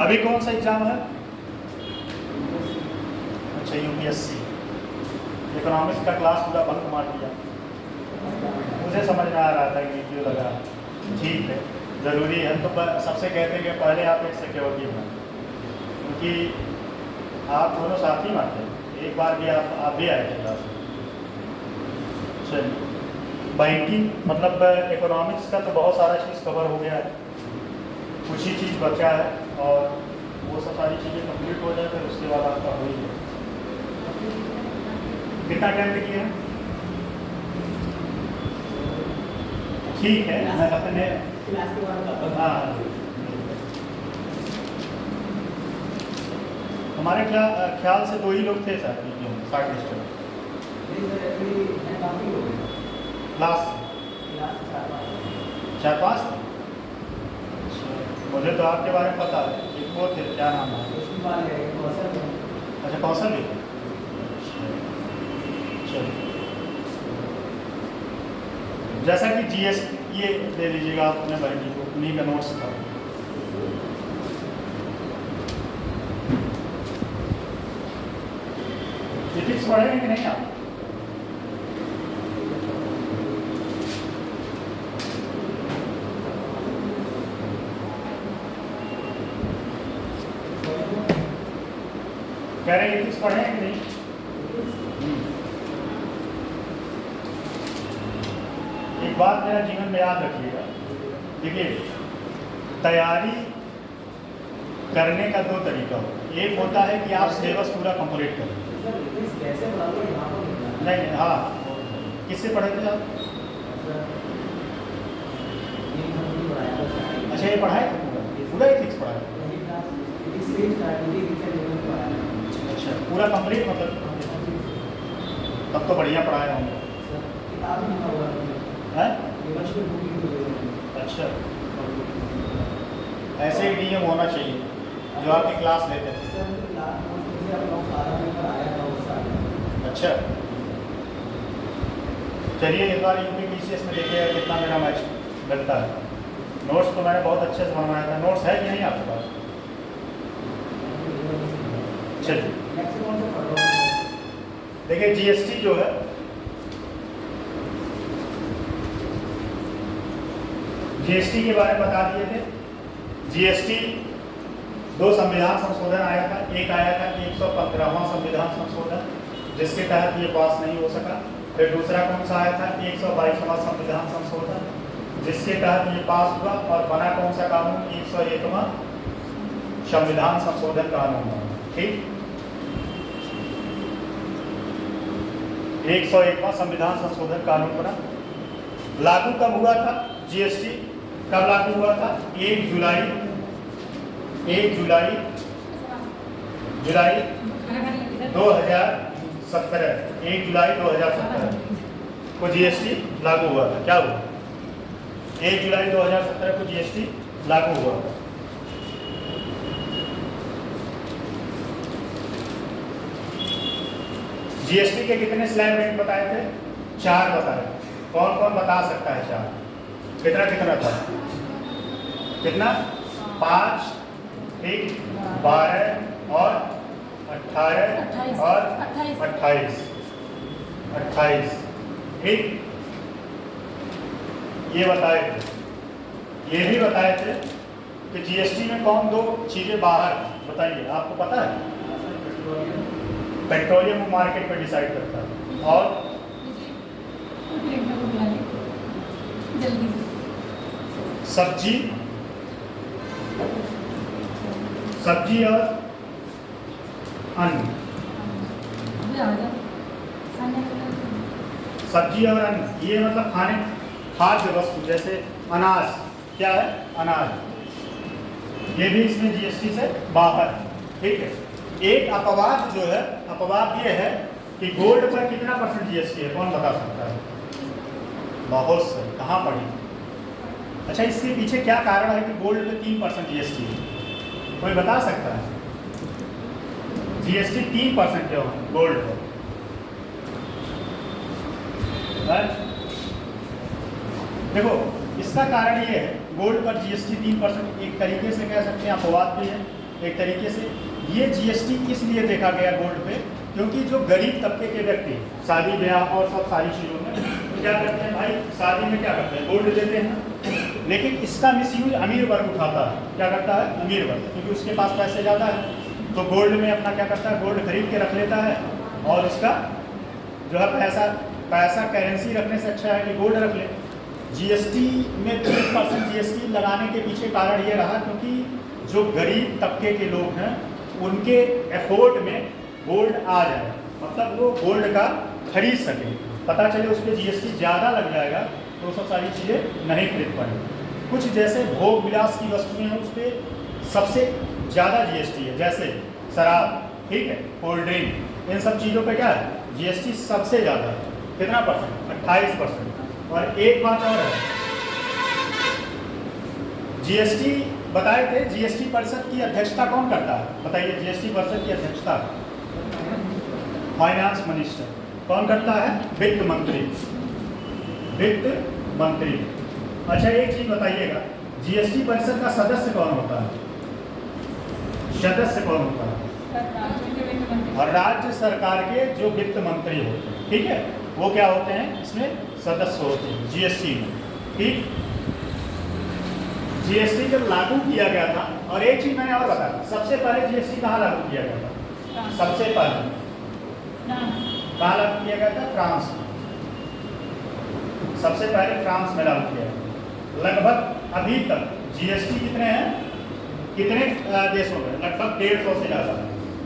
अभी कौन सा एग्जाम है? अच्छा, यूपीएससी। इकोनॉमिक्स का क्लास पूरा बंक मार दिया। मुझे समझ में आ रहा था कि क्यों लगा। ठीक है, ज़रूरी है तो सबसे कहते हैं कि पहले आप एक सिक्योरिटी बनाए, क्योंकि आप दोनों साथ ही मारते हैं। एक बार भी आप भी आए थे क्लास में। चलिए, बैंकिंग मतलब इकोनॉमिक्स का तो बहुत सारा चीज़ कवर हो गया है, कुछ ही चीज़ बचा है और वो सब सारी चीज़ें कंप्लीट हो जाए फिर उसके बाद आपका हो ही है। कितना टाइम किया? ठीक है, मैं अपने हाँ हमारे ख्याल से 2 ही लोग थे सर शॉर्ट लिस्ट में क्लास 4-5 थे। मुझे तो आपके बारे में पता है, एक वो थे, क्या नाम है? अच्छा, कौशल भी थे। चलिए, जैसा कि जीएस ये दे लीजिएगा आप अपने बहन जी को, उन्हीं का नोट्स था। फिजिक्स पढ़ेंगे कि नहीं आप? कह रहे हैं फिजिक्स पढ़ेंगे कि नहीं? एक बात मेरा जीवन में याद रखिएगा, देखिए तैयारी करने का 2 तरीका होता है। एक होता है कि आप सिलेबस पूरा कंप्लीट करें। नहीं, हाँ, किससे पढ़े थे आप? अच्छा, ये पढ़ाए थे पूरा एथिक्स पढ़ाए? अच्छा, पूरा कंप्लीट मतलब तब तो बढ़िया पढ़ाए होंगे। अच्छा, ऐसे ही डीएम होना चाहिए जो आपकी क्लास लेते थे। अच्छा, चलिए इस बार यूपीपीसीएस में देखिएगा कितना मेरा मैच मिलता है। नोट्स तो मैंने बहुत अच्छे से बनवाया था। नोट्स है कि नहीं आपके पास? चलिए, देखिए जीएसटी जो है, जीएसटी के बारे में बता दिए थे। जीएसटी 2 संविधान संशोधन आया था। एक आया था 115वां संविधान संशोधन, जिसके तहत ये पास नहीं हो सका। फिर दूसरा कौन सा आया था? 122वां संविधान संशोधन, जिसके तहत ये पास हुआ और बना कौन सा कानून? 101वां संविधान संशोधन कानून। ठीक, 101वां संविधान संशोधन कानून बना। लागू कब हुआ था? जीएसटी कब लागू हुआ था? 1 जुलाई 2017। 1 जुलाई 2017 को जीएसटी लागू हुआ था। क्या हुआ? 1 जुलाई 2017 को जीएसटी लागू हुआ था। जीएसटी के कितने स्लैब रेट बताए थे? 4 बताए। कौन कौन बता सकता है 4? कितना कितना था? कितना? 5, 12 और 18 और 28। ठीक, ये बताए थे। ये भी बताए थे कि जीएसटी में कौन 2 चीजें बाहर, बताइए आपको पता है? पेट्रोलियम मार्केट पे डिसाइड करता है और सब्जी और अन्न। सब्जी और अन्न, ये मतलब खाद्य वस्तु, जैसे अनाज। क्या है? अनाज। ये भी इसमें जीएसटी से बाहर। ठीक है। एक अपवाद जो है, अपवाद ये है कि गोल्ड पर कितना % जीएसटी है? कौन बता सकता है? बहुत सही, कहाँ पढ़ी? अच्छा, इसके पीछे क्या कारण है कि गोल्ड पे 3% जीएसटी है? कोई बता सकता है? जीएसटी 3% क्यों है गोल्ड पर? देखो, इसका कारण ये है, गोल्ड पर जीएसटी 3% एक तरीके से कह सकते हैं अपवाद भी है, एक तरीके से। ये जीएसटी इसलिए देखा गया गोल्ड पे क्योंकि जो गरीब तबके के व्यक्ति शादी ब्याह और सब सारी चीज़ों में तो क्या करते हैं भाई, शादी में क्या करते हैं, गोल्ड देते हैं। लेकिन इसका मिसयूज अमीर वर्ग उठाता है। क्या करता है, अमीर वर्ग, क्योंकि उसके पास पैसे ज़्यादा है तो गोल्ड में अपना क्या करता है, गोल्ड खरीद के रख लेता है और उसका जो है पैसा करेंसी रखने से अच्छा है कि गोल्ड रख ले। जीएसटी में 3% जीएसटी लगाने के पीछे कारण ये रहा क्योंकि जो गरीब तबके के लोग हैं उनके एफोर्ड में गोल्ड आ जाए, मतलब वो गोल्ड का खरीद सके। पता चले उस पर जीएसटी ज़्यादा लग जाएगा तो सब सारी चीज़ें नहीं खरीद पाएंगे। कुछ जैसे भोग विलास की वस्तुएं हैं उस पर सबसे ज़्यादा जीएसटी है, जैसे शराब, ठीक है, कोल्ड ड्रिंक, इन सब चीज़ों पे क्या है, जीएसटी सबसे ज़्यादा है। कितना परसेंट, 28%। और एक बात और है, जीएसटी बताए थे, जीएसटी परिषद की अध्यक्षता कौन करता है, बताइए, जीएसटी परिषद की अध्यक्षता फाइनेंस मिनिस्टर कौन करता है, वित्त मंत्री, वित्त मंत्री। अच्छा एक चीज बताइएगा, जीएसटी परिषद का सदस्य कौन होता है, सदस्य कौन होता है, और राज्य सरकार के जो वित्त मंत्री होते हैं, ठीक है, वो क्या होते हैं, इसमें सदस्य होते हैं जीएसटी में। ठीक, जीएसटी जब लागू किया गया था, और एक चीज मैंने और बताया, सबसे पहले जीएसटी कहाँ लागू किया गया था, सबसे पहले कहाँ लागू किया गया था, फ्रांस में। सबसे पहले फ्रांस में लागू किया गया। लगभग अभी तक जीएसटी कितने हैं, कितने देशों में, लगभग 150 से ज़्यादा,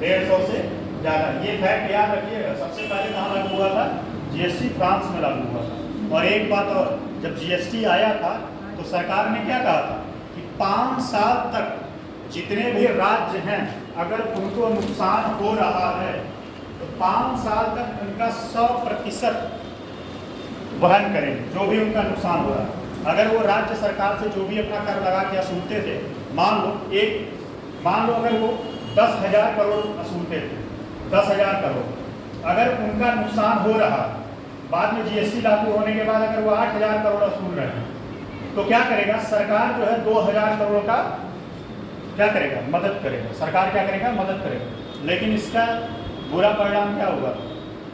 150 से ज़्यादा। ये फैक्ट याद रखिएगा, सबसे पहले कहाँ लागू हुआ था, जीएसटी फ्रांस में लागू हुआ था। और एक बात और, जब जीएसटी आया था तो सरकार ने क्या कहा था कि 5 साल तक जितने भी राज्य हैं अगर उनको नुकसान हो रहा है तो 5 साल तक उनका 100% वहन करें, जो भी उनका नुकसान हो रहा है। अगर वो राज्य सरकार से जो भी अपना कर लगा के असूलते थे, मान लो अगर वो 10,000 करोड़ असूलते थे, 10,000 करोड़, अगर उनका नुकसान हो रहा, बाद में जीएसटी लागू होने के बाद अगर वो 8,000 करोड़ असूल रहे हैं तो क्या करेगा सरकार, जो है 2,000 करोड़ का क्या करेगा, मदद करेगा। सरकार क्या करेगा, मदद करेगा। लेकिन इसका बुरा परिणाम क्या होगा,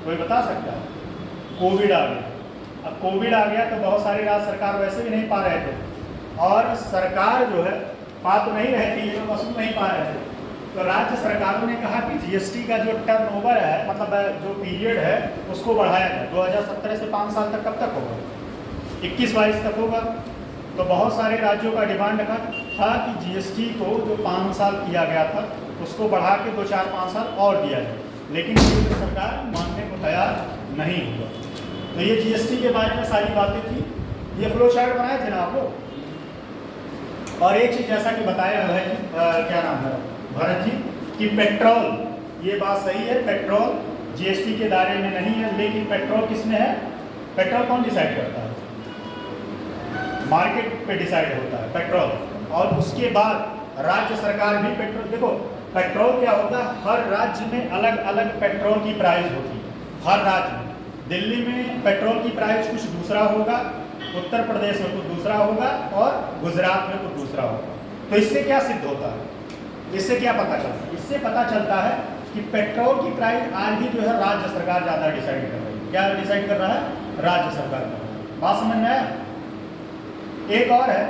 कोई बता सकता है, कोविड आ गया। अब कोविड आ गया तो बहुत सारी राज्य सरकार वैसे भी नहीं पा रहे थे, और सरकार जो है पा तो नहीं रहे थे, ये लोग वसूल नहीं पा रहे थे, तो राज्य सरकारों ने कहा कि जीएसटी का जो टर्नओवर है, मतलब जो पीरियड है उसको बढ़ाया जाए। 2017 से 5 साल तक कब तक होगा, 21-22 तक होगा। तो बहुत सारे राज्यों का डिमांड था कि जीएसटी को जो 5 साल किया गया था उसको बढ़ा के 2-4-5 साल और दिया जाए, लेकिन केंद्र सरकार मानने को तैयार नहीं हुआ। तो ये जीएसटी के बारे में सारी बातें थी, ये फ्लो चार्ट बनाए थे ना आप लोग। और एक चीज़ जैसा कि बताया है क्या नाम है भरत जी, कि पेट्रोल, ये बात सही है, पेट्रोल जीएसटी के दायरे में नहीं है, लेकिन पेट्रोल किस में है, पेट्रोल कौन डिसाइड करता है, मार्केट पे डिसाइड होता है पेट्रोल। और उसके बाद राज्य सरकार भी पेट्रोल, देखो पेट्रोल क्या होता है, हर राज्य में अलग अलग पेट्रोल की प्राइस होती है, हर राज्य में। दिल्ली में पेट्रोल की प्राइस कुछ दूसरा होगा, उत्तर प्रदेश में कुछ दूसरा होगा, और गुजरात में कुछ दूसरा होगा। तो इससे क्या सिद्ध होता है, इससे क्या पता चलता है, इससे पता चलता है कि पेट्रोल की प्राइस आज भी जो है राज्य सरकार ज़्यादा डिसाइड कर रही है। क्या डिसाइड कर रहा है, राज्य सरकार कर रहा है। बात समझ में आया। एक और है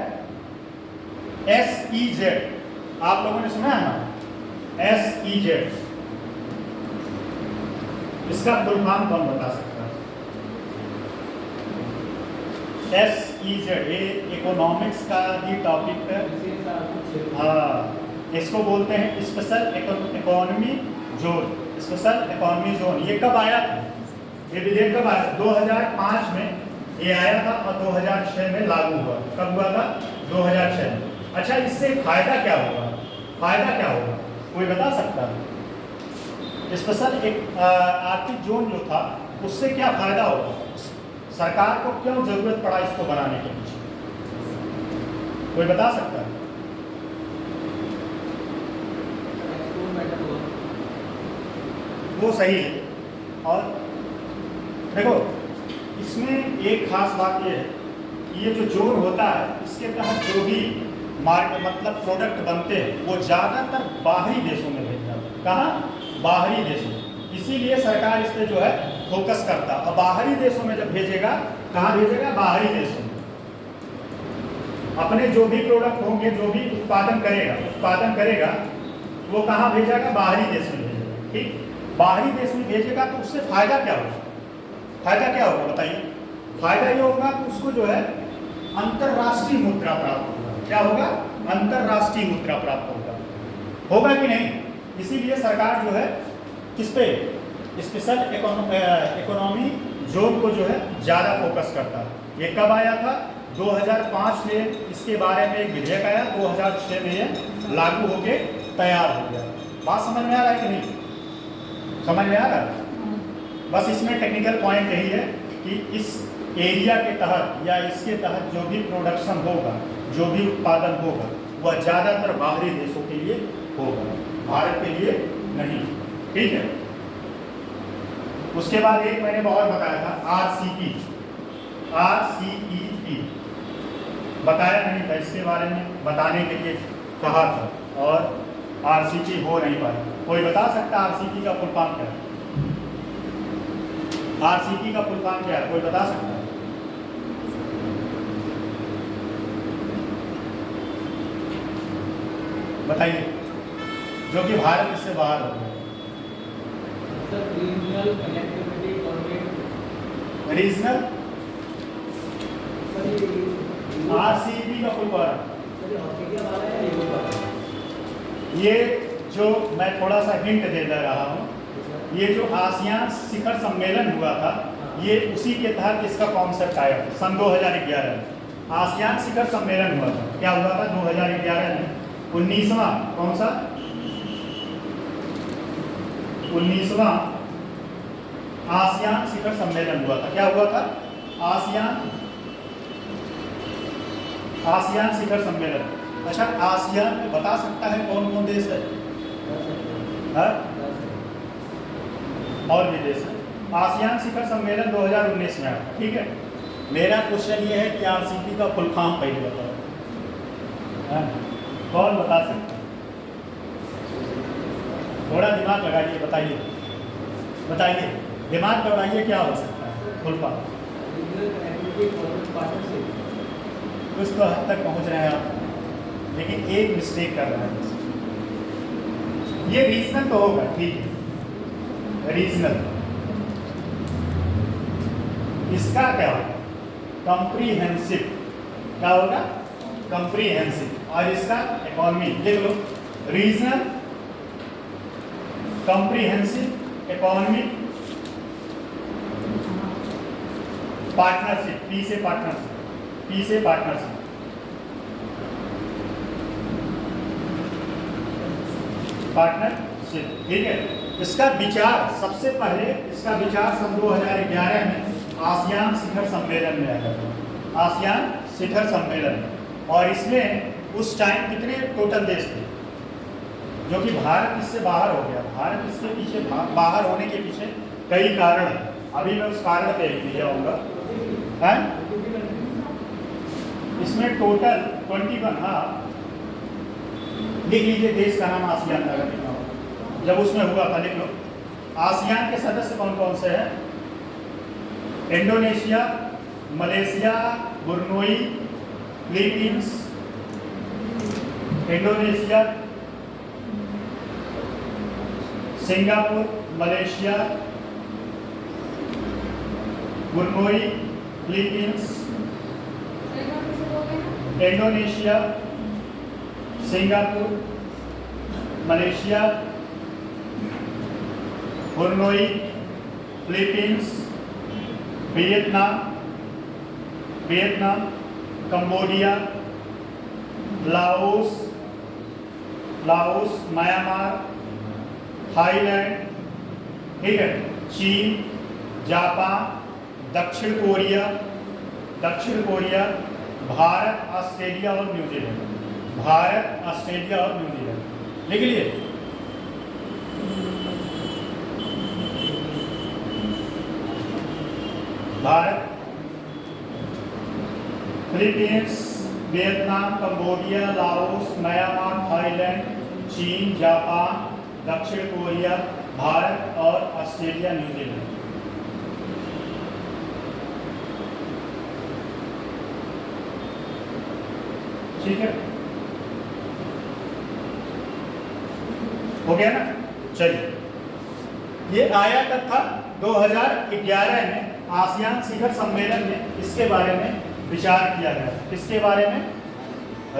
SEZ, आप लोगों ने सुना है ना, SEZ, इसका फुल फॉर्म कौन बता सकता है, SEZ, ये इकोनॉमिक्स का ही टॉपिक है। हाँ, इसको बोलते हैं special economy zone, special economy zone. ये कब आया था, ये विधेयक कब आया, 2005 में ये आया था और 2006 में लागू हुआ। कब हुआ था, 2006 में। अच्छा, इससे फायदा क्या होगा, फायदा क्या होगा, कोई बता सकता है, स्पेशल एक आर्थिक जोन जो था उससे क्या फायदा होगा, सरकार को क्यों जरूरत पड़ा इसको बनाने के पीछे, कोई बता सकता है। वो सही है। और देखो इसमें एक खास बात ये है कि ये जो जोन होता है इसके तहत जो भी मतलब प्रोडक्ट बनते हैं वो ज़्यादातर बाहरी देशों में भेजा जाता है। कहाँ? बाहरी देशों में। इसीलिए सरकार इस पे जो है फोकस करता है। और बाहरी देशों में जब भेजेगा, कहाँ भेजेगा? बाहरी देशों में। अपने जो भी प्रोडक्ट होंगे, जो भी उत्पादन करेगा वो कहाँ भेजेगा? बाहरी देश में भेजेगा। ठीक, बाहरी देश में भेजेगा तो उससे फायदा क्या होगा? फायदा क्या होगा बताइए? फायदा ये होगा कि उसको जो है अंतरराष्ट्रीय मुद्रा प्राप्त होगा। क्या होगा? अंतरराष्ट्रीय मुद्रा प्राप्त होगा कि नहीं? इसीलिए सरकार जो है किस पे? स्पेशल इकोनॉमी जोन को जो है ज़्यादा फोकस करता है। ये कब आया था? 2005 में इसके बारे में एक विधेयक आया, 2006 में ये लागू होके तैयार हो गया। बात समझ में आ रहा है कि नहीं? समझ में आ रहा है? बस इसमें टेक्निकल पॉइंट यही है कि इस एरिया के तहत या इसके तहत जो भी प्रोडक्शन होगा, जो भी उत्पादन होगा, वह ज़्यादातर बाहरी देशों के लिए होगा, भारत के लिए नहीं। ठीक है। उसके बाद एक मैंने और बताया था RCEP बताया नहीं था, इसके बारे में बताने के लिए कहा था और RCEP हो नहीं पाया। कोई बता सकता RCEP का फुल फॉर्म क्या है? RCEP का फुल फॉर्म क्या है? कोई बता सकता है? बताइए, जो कि भारत इससे बाहर हो गया। रीजनल RCEP का फुल फॉर्म ये जो मैं थोड़ा सा हिंट दे रहा हूँ, ये जो आसियान शिखर सम्मेलन हुआ था, ये उसी के तहत इसका कॉन्सेप्ट आया था। सन 2011 में आसियान शिखर सम्मेलन हुआ था। क्या हुआ था 2011 में? 19वां कौन सा? 19वां आसियान शिखर सम्मेलन हुआ था। क्या हुआ था? आसियान शिखर सम्मेलन। अच्छा, आसियान में बता सकता है कौन कौन देश है? और भी देश है। आसियान शिखर सम्मेलन 2019 में आया। ठीक है। मेरा क्वेश्चन ये है कि RCEP का फुल फॉर्म पहले बताओ। कौन बता सकता है? थोड़ा दिमाग लगाइए, बताइए, दिमाग दौड़ाइए, क्या हो सकता है फुल फॉर्म? कुछ तो हद तक पहुंच रहे हैं आप, लेकिन एक मिस्टेक कर रहे हैं। ये रीजनल तो होगा, ठीक है, रीजनल। इसका क्या होगा? कॉम्प्रिहेंसिव। क्या होगा? कॉम्प्रिहेंसिव। और इसका इकोनॉमी देख लो, regional, comprehensive, economic, partnership, P से पार्टनरशिप। ठीक है। इसका विचार सबसे पहले सन 2011 में आसियान शिखर सम्मेलन में आया था। आसियान शिखर सम्मेलन। और इसमें उस टाइम कितने टोटल देश थे? जो कि भारत इससे बाहर हो गया। भारत इसके पीछे बाहर होने के पीछे कई कारण हैं। अभी मैं उस कारण पे नहीं जाऊंगा। इसमें टोटल 21, हाँ लिख लीजिए, देश का नाम आसियान था जब उसमें हुआ था, लिख लो। आसियान के सदस्य कौन कौन से हैं? Indonesia, Malaysia, Brunei, Philippines, Indonesia, Singapore, Malaysia, Brunei, Philippines, Indonesia, Singapore, Malaysia, Brunei, Philippines, Vietnam, Cambodia, Laos, Myanmar, Thailand, ठीक है, चीन, जापान, दक्षिण कोरिया, भारत, ऑस्ट्रेलिया और न्यूजीलैंड। लिख लिए। Bharat, Philippines, Vietnam, Cambodia, Laos, Myanmar, Thailand, चीन, जापान, दक्षिण कोरिया, भारत और ऑस्ट्रेलिया, न्यूजीलैंड। ठीक है, हो गया ना। चलिए, ये आया कब था? 2011 में आसियान शिखर सम्मेलन में इसके बारे में विचार किया गया। किसके बारे में?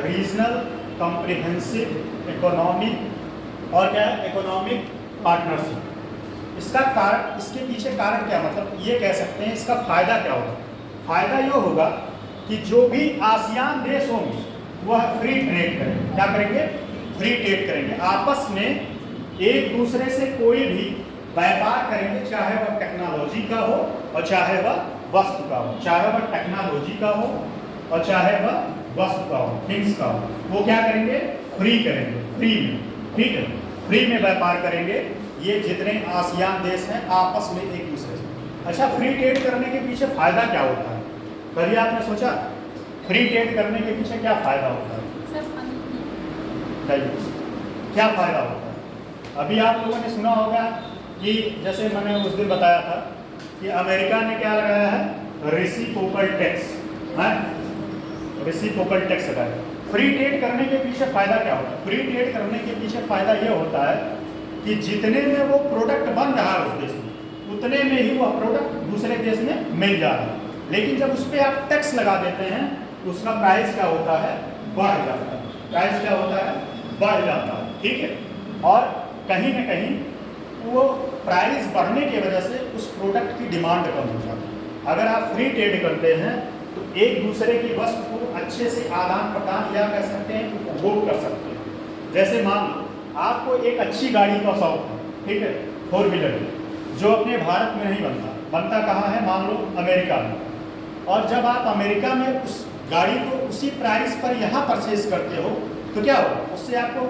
रीजनल कॉम्प्रिहेंसिव इकोनॉमिक और क्या है, इकोनॉमिक पार्टनरशिप। इसका कारण, इसके पीछे कारण क्या, मतलब ये कह सकते हैं इसका फायदा क्या होगा? फायदा ये होगा कि जो भी आसियान देश होंगे वह फ्री ट्रेड करेंगे। क्या करेंगे? फ्री ट्रेड करेंगे, आपस में एक दूसरे से कोई भी व्यापार करेंगे, चाहे वह टेक्नोलॉजी का हो और चाहे वह वस्तु का हो, चाहे वह टेक्नोलॉजी का हो और चाहे वह वस्तु का हो, थिंग्स का हो। वो क्या करेंगे? फ्री करेंगे, फ्री में। ठीक है, फ्री में व्यापार करेंगे ये जितने आसियान देश हैं आपस में एक दूसरे से। अच्छा, फ्री ट्रेड करने के पीछे फायदा क्या होता है? कभी आपने सोचा फ्री ट्रेड करने के पीछे क्या फायदा होता है? क्या फायदा होता है? अभी आप लोगों ने सुना होगा कि जैसे मैंने उस दिन बताया था कि अमेरिका ने क्या लगाया है? रेसिप्रोकल टैक्स है, रेसिप्रोकल टैक्स लगाया। फ्री ट्रेड करने के पीछे फायदा क्या होता है? फ्री ट्रेड करने के पीछे फायदा ये होता है कि जितने में वो प्रोडक्ट बन रहा है उस देश में, उतने में ही वह प्रोडक्ट दूसरे देश में मिल जा रहा है। लेकिन जब उस पर आप टैक्स लगा देते हैं तो उसका प्राइस क्या होता है? बढ़ जाता है। प्राइस क्या होता है? बढ़ जाता है। ठीक है, और कहीं न कहीं वो प्राइस बढ़ने की वजह से उस प्रोडक्ट की डिमांड कम हो जाती है। अगर आप फ्री ट्रेड करते हैं तो एक दूसरे की वस्तु को अच्छे से आदान प्रदान या कह सकते हैं उपभोग कर सकते हैं। जैसे मान लो आपको एक अच्छी गाड़ी का शौक है, ठीक है, 4 व्हीलर, जो अपने भारत में नहीं बनता, बनता कहाँ है? मान लो अमेरिका में। और जब आप अमेरिका में उस गाड़ी को उसी प्राइस पर यहाँ परचेज करते हो तो क्या होगा? उससे आपको,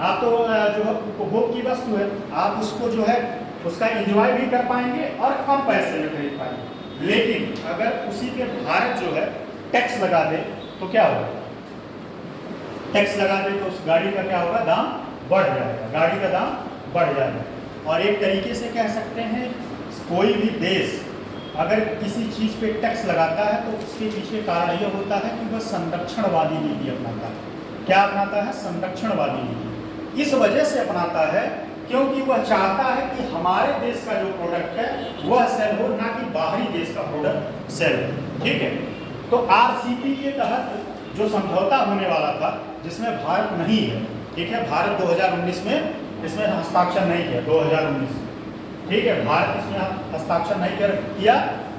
आप तो जो है उपभोग की वस्तु है, आप उसको जो है उसका एंजॉय भी कर पाएंगे और कम पैसे में खरीद पाएंगे। लेकिन अगर उसी पे भारत जो है टैक्स लगा दे तो क्या होगा? टैक्स लगा दे तो उस गाड़ी का क्या होगा? दाम बढ़ जाएगा, गाड़ी का दाम बढ़ जाएगा। और एक तरीके से कह सकते हैं कोई भी देश अगर किसी चीज़ पे टैक्स लगाता है तो उसके पीछे कारण यह होता है कि वह संरक्षणवादी नीति अपनाता है। क्या अपनाता है? संरक्षणवादी नीति। इस वजह से अपनाता है क्योंकि वह चाहता है कि हमारे देश का जो प्रोडक्ट है वह सेल हो, ना कि बाहरी देश का प्रोडक्ट सेल हो। ठीक है, तो आरसीईपी के तहत जो समझौता होने वाला था जिसमें भारत नहीं है, ठीक है, भारत 2019 में इसमें हस्ताक्षर नहीं किया, 2019, ठीक है, भारत इसमें हस्ताक्षर नहीं किया।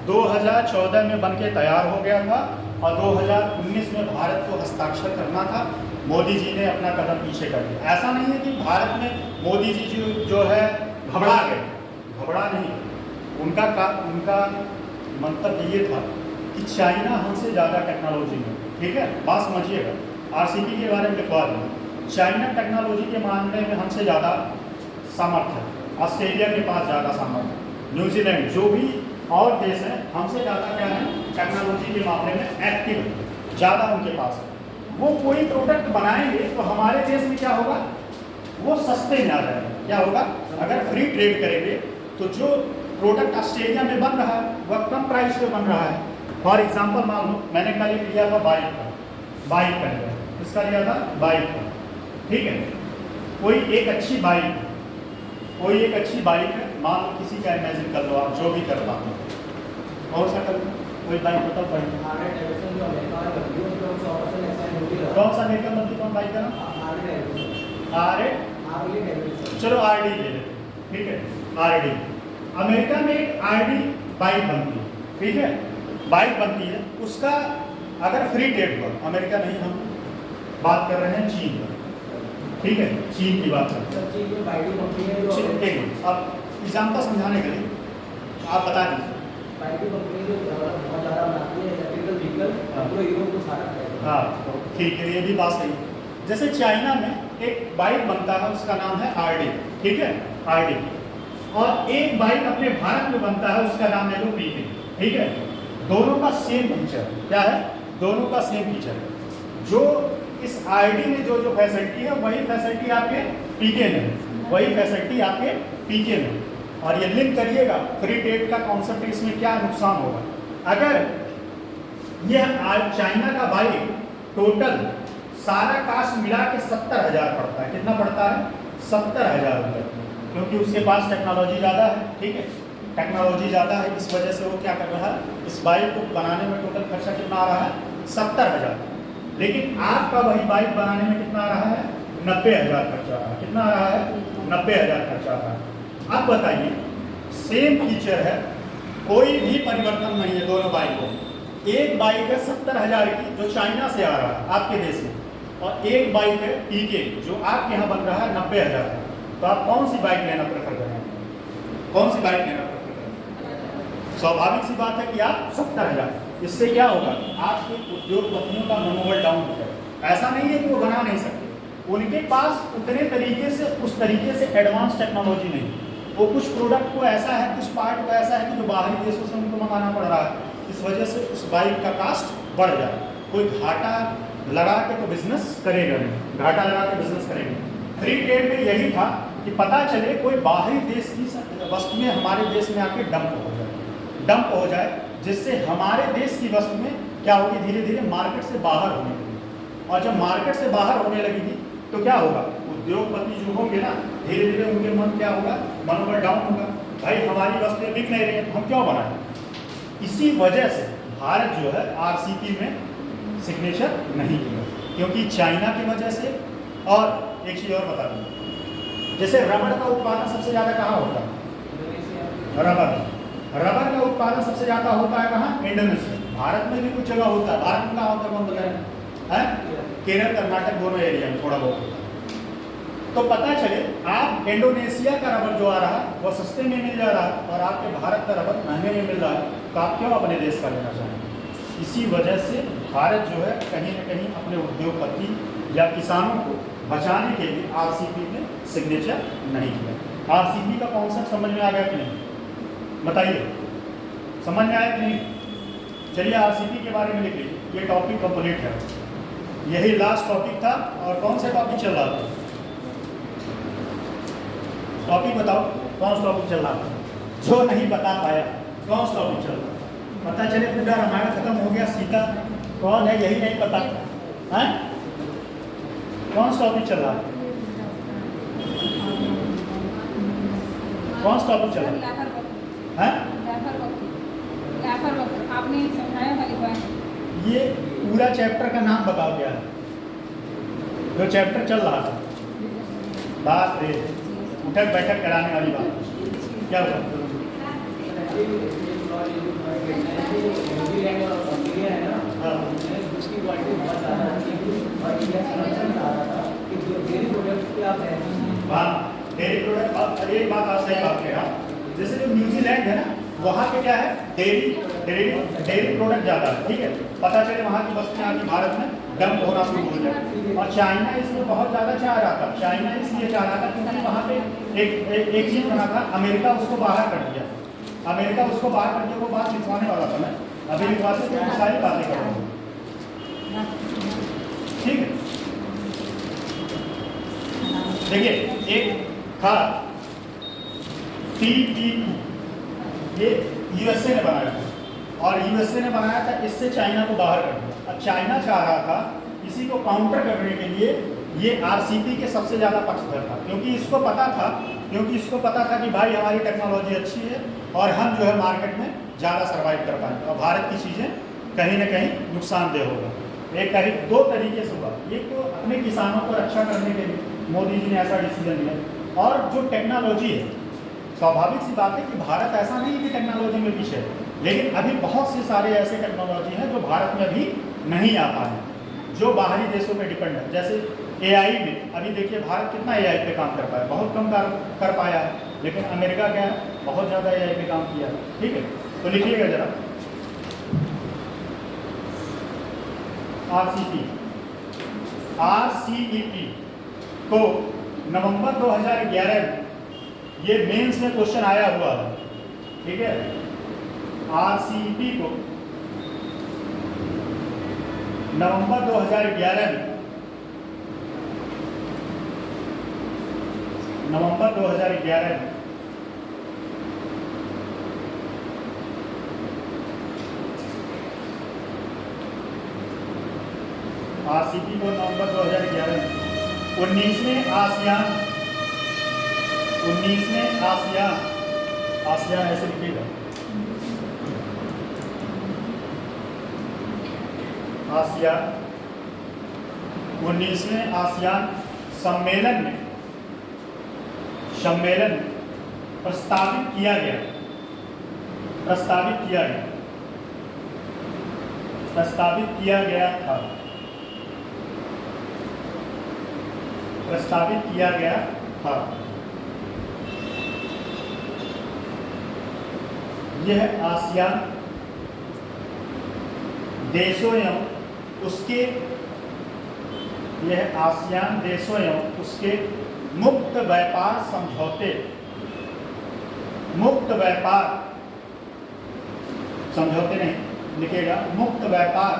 2014 में बनके तैयार हो गया था और 2019 में भारत को हस्ताक्षर करना था। मोदी जी ने अपना कदम पीछे कर दिया। ऐसा नहीं है कि भारत में मोदी जी जो है घबरा गए, घबरा नहीं। उनका मंतव्य ये था कि चाइना हमसे ज़्यादा टेक्नोलॉजी में, ठीक है, बात समझिएगा, आरसीईपी के बारे में लिखवा दूँ, चाइना टेक्नोलॉजी के मामले में हमसे ज़्यादा सामर्थ्य है, ऑस्ट्रेलिया के पास ज़्यादा सामर्थ्य, न्यूजीलैंड, जो भी और देश हैं हमसे ज़्यादा क्या है टेक्नोलॉजी के मामले में एक्टिव है, ज़्यादा उनके पास है। वो कोई प्रोडक्ट बनाएंगे तो हमारे देश में क्या होगा? वो सस्ते में आ जाएगा। क्या होगा? अगर फ्री ट्रेड करेंगे तो जो प्रोडक्ट ऑस्ट्रेलिया में बन रहा है वह कम प्राइस पे बन रहा है। फॉर एग्जांपल मान लो मैंने कल लिया था बाइक का लिया, किसका लिया था? बाइक का, ठीक है। कोई एक अच्छी बाइक है, मान लो किसी का इमेजिन कर लो आप, जो भी कर पाते हो, और सा कर कोई बाइक होता है, कौन सा अमेरिकन बनती, कौन बाइक का नाम? चलो आरडी ले लेते, ठीक है, आरडी। अमेरिका में एक आरडी बाइक बनती है, ठीक है, बाइक बनती है, उसका अगर फ्री ट्रेड हुआ, अमेरिका नहीं, हम बात कर रहे हैं चीन का, ठीक है, चीन की बात करते हैं। अब एग्जाम्पल समझाने के लिए आप बता दीजिए। हाँ, ठीक है, ये भी बात सही है। जैसे चाइना में एक बाइक बनता है, उसका नाम है आरडी, ठीक है, आरडी, और एक बाइक अपने भारत में बनता है, उसका नाम है पीके, ठीक है। दोनों का सेम फीचर क्या है? दोनों का सेम फीचर है। जो इस आरडी में जो जो फैसिलिटी है वही फैसिलिटी आपके पीके में है, वही फैसिलिटी आपके पीके में। और ये लिंक करिएगा फ्री ट्रेड का कॉन्सेप्ट, इसमें क्या नुकसान होगा। अगर यह चाइना का बाइक टोटल सारा कास्ट मिला के 70,000 पड़ता है, कितना पड़ता है? 70,000 रुपये, क्योंकि उसके पास टेक्नोलॉजी ज़्यादा है, ठीक है, टेक्नोलॉजी ज़्यादा है, इस वजह से वो क्या कर रहा है, इस बाइक को बनाने में टोटल खर्चा कितना आ रहा है? 70,000। लेकिन आपका वही बाइक बनाने में कितना आ रहा है? 90,000 खर्चा आ रहा है। कितना आ रहा है? 90,000 खर्चा आ रहा है। अब बताइए, सेम फीचर है, कोई भी परिवर्तन नहीं है दोनों बाइकों। एक बाइक है 70,000 की जो चाइना से आ रहा है आपके देश में, और एक बाइक है पीके जो आपके यहाँ बन रहा है 90,000। तो आप कौन सी बाइक लेना प्रेफर करेंगे? कौन सी बाइक लेना प्रेफर करेंगे? स्वाभाविक सी बात है कि आप 70,000। इससे क्या होगा? आपके उद्योगपतियों का मनोबल डाउन हो जाएगा। ऐसा नहीं है कि वो बना नहीं सकते, उनके पास उतने तरीके से, उस तरीके से एडवांस टेक्नोलॉजी नहीं। वो कुछ प्रोडक्ट को ऐसा है, कुछ पार्ट को ऐसा है कि जो बाहरी देशों से उनको मंगाना पड़ रहा है, इस वजह से उस बाइक का कास्ट बढ़ जाए। कोई घाटा लगा के तो बिजनेस करेगा नहीं, घाटा लगा के बिजनेस करेंगे। फ्री ट्रेड में यही था कि पता चले कोई बाहरी देश की वस्तु में हमारे देश में आके डंप हो जाए, जिससे हमारे देश की वस्तु में क्या होगी, धीरे धीरे मार्केट से बाहर होने लगेगी। और जब मार्केट से बाहर होने लगेगी तो क्या होगा, उद्योगपति जो होंगे ना, धीरे धीरे उनके मन क्या होगा, मनोबल डाउन होगा। भाई हमारी वस्तुएं बिक नहीं रही हैं, हम क्यों बनाएं? इसी वजह से भारत जो है आरसीपी में सिग्नेचर नहीं किया, क्योंकि चाइना की वजह से। और एक चीज़ और बता दूँ, जैसे रबड़ का उत्पादन सबसे ज़्यादा कहाँ होता है? रबड़ का उत्पादन सबसे ज़्यादा होता है कहाँ? इंडोनेशिया। भारत में भी कुछ जगह होता है, भारत में कहाँ होता है कौन बताया है? केरल कर्नाटक दोनों एरिया में थोड़ा बहुत होता है। तो पता चले आप इंडोनेशिया का रबड़ जो आ रहा है वो सस्ते में मिल जा रहा है, और आपके भारत का रबड़ महंगे में मिल रहा है, तो आप क्यों अपने देश का लेना चाहेंगे? इसी वजह से भारत जो है कहीं न कहीं अपने उद्योगपति या किसानों को बचाने के लिए आरसीपी में सिग्नेचर नहीं किया। आरसीपी का कॉन्सेप्ट समझ में आ गया कि नहीं? बताइए, समझ में आया कि नहीं? चलिए आरसीपी के बारे में लिख लीजिए, ये टॉपिक कंप्लीट है, यही लास्ट टॉपिक था। और कौन सा टॉपिक चल रहा था? टॉपिक बताओ, कौन सा टॉपिक चल रहा था? जो नहीं बता पाया, कौन सा टॉपिक चल रहा था? पता चले पूरा रामायण खत्म हो गया, सीता कौन है यही नहीं पता है। कौन सा टॉपिक चल रहा है? कौन सा टॉपिक चल रहा है? आपने समझाया वाली बात। ये पूरा चैप्टर का नाम बताओ क्या है, जो चैप्टर चल रहा था? बात रे, उठक बैठक कराने वाली बात क्या हुआ? हाँ, डेयरी प्रोडक्ट। अब एक बात आप सही बात कह रहा, जैसे जो न्यूजीलैंड है ना, वहाँ पे क्या है, डेयरी प्रोडक्ट ज़्यादा है, ठीक है। पता चले वहाँ की वस्तुएं आके भारत में डंप होना शुरू हो जाए। और चाइना इसमें बहुत ज़्यादा चाह रहा था, चाइना इसलिए चाह रहा था क्योंकि वहाँ पे एक चीज़ बना था, अमेरिका उसको बाहर कर दिया। अमेरिका उसको बाहर कर दिया, वो बात लिखवाने वाला था मैं, अभी लिखवा से तो सारी बातें कर रहा हूँ, ठीक है। देखिए, एक था TPP, ये यूएसए ने बनाया था, और यूएसए ने बनाया था, इससे चाइना को बाहर कर दिया। अब चाइना चाह रहा था इसी को काउंटर करने के लिए ये आरसीपी के सबसे ज़्यादा पक्षधर था, क्योंकि इसको पता था कि भाई हमारी टेक्नोलॉजी अच्छी है और हम जो है मार्केट में ज़्यादा सर्वाइव कर पाएंगे, और भारत की चीज़ें कहीं ना कहीं नुकसानदेह होगा। एक दो तरीके से हुआ, एक तो अपने किसानों को रक्षा करने के लिए मोदी जी ने ऐसा डिसीजन लिया, और जो टेक्नोलॉजी है, स्वाभाविक सी बात है कि भारत ऐसा नहीं है कि टेक्नोलॉजी में पीछे है, लेकिन अभी बहुत से सारे ऐसे टेक्नोलॉजी हैं जो भारत में अभी नहीं आ पाए, जो बाहरी देशों पे डिपेंड है। जैसे AI में अभी देखिए भारत कितना AI पे काम कर पाया, बहुत कम कर पाया है, लेकिन अमेरिका क्या है, बहुत ज़्यादा AI पे काम किया है, ठीक है। तो लिखिएगा जरा, RCEP को नवंबर 2011 में ये मेंस में क्वेश्चन आया हुआ है, ठीक है। RCEP को नवंबर 2011 में RCP को नवंबर 2011 में 19वें आसियान ऐसे लिखिएगा, आसियान 19वें आसियान सम्मेलन में प्रस्तावित किया गया था। यह आसियान देशों एवं उसके मुक्त व्यापार समझौते नहीं लिखेगा, मुक्त व्यापार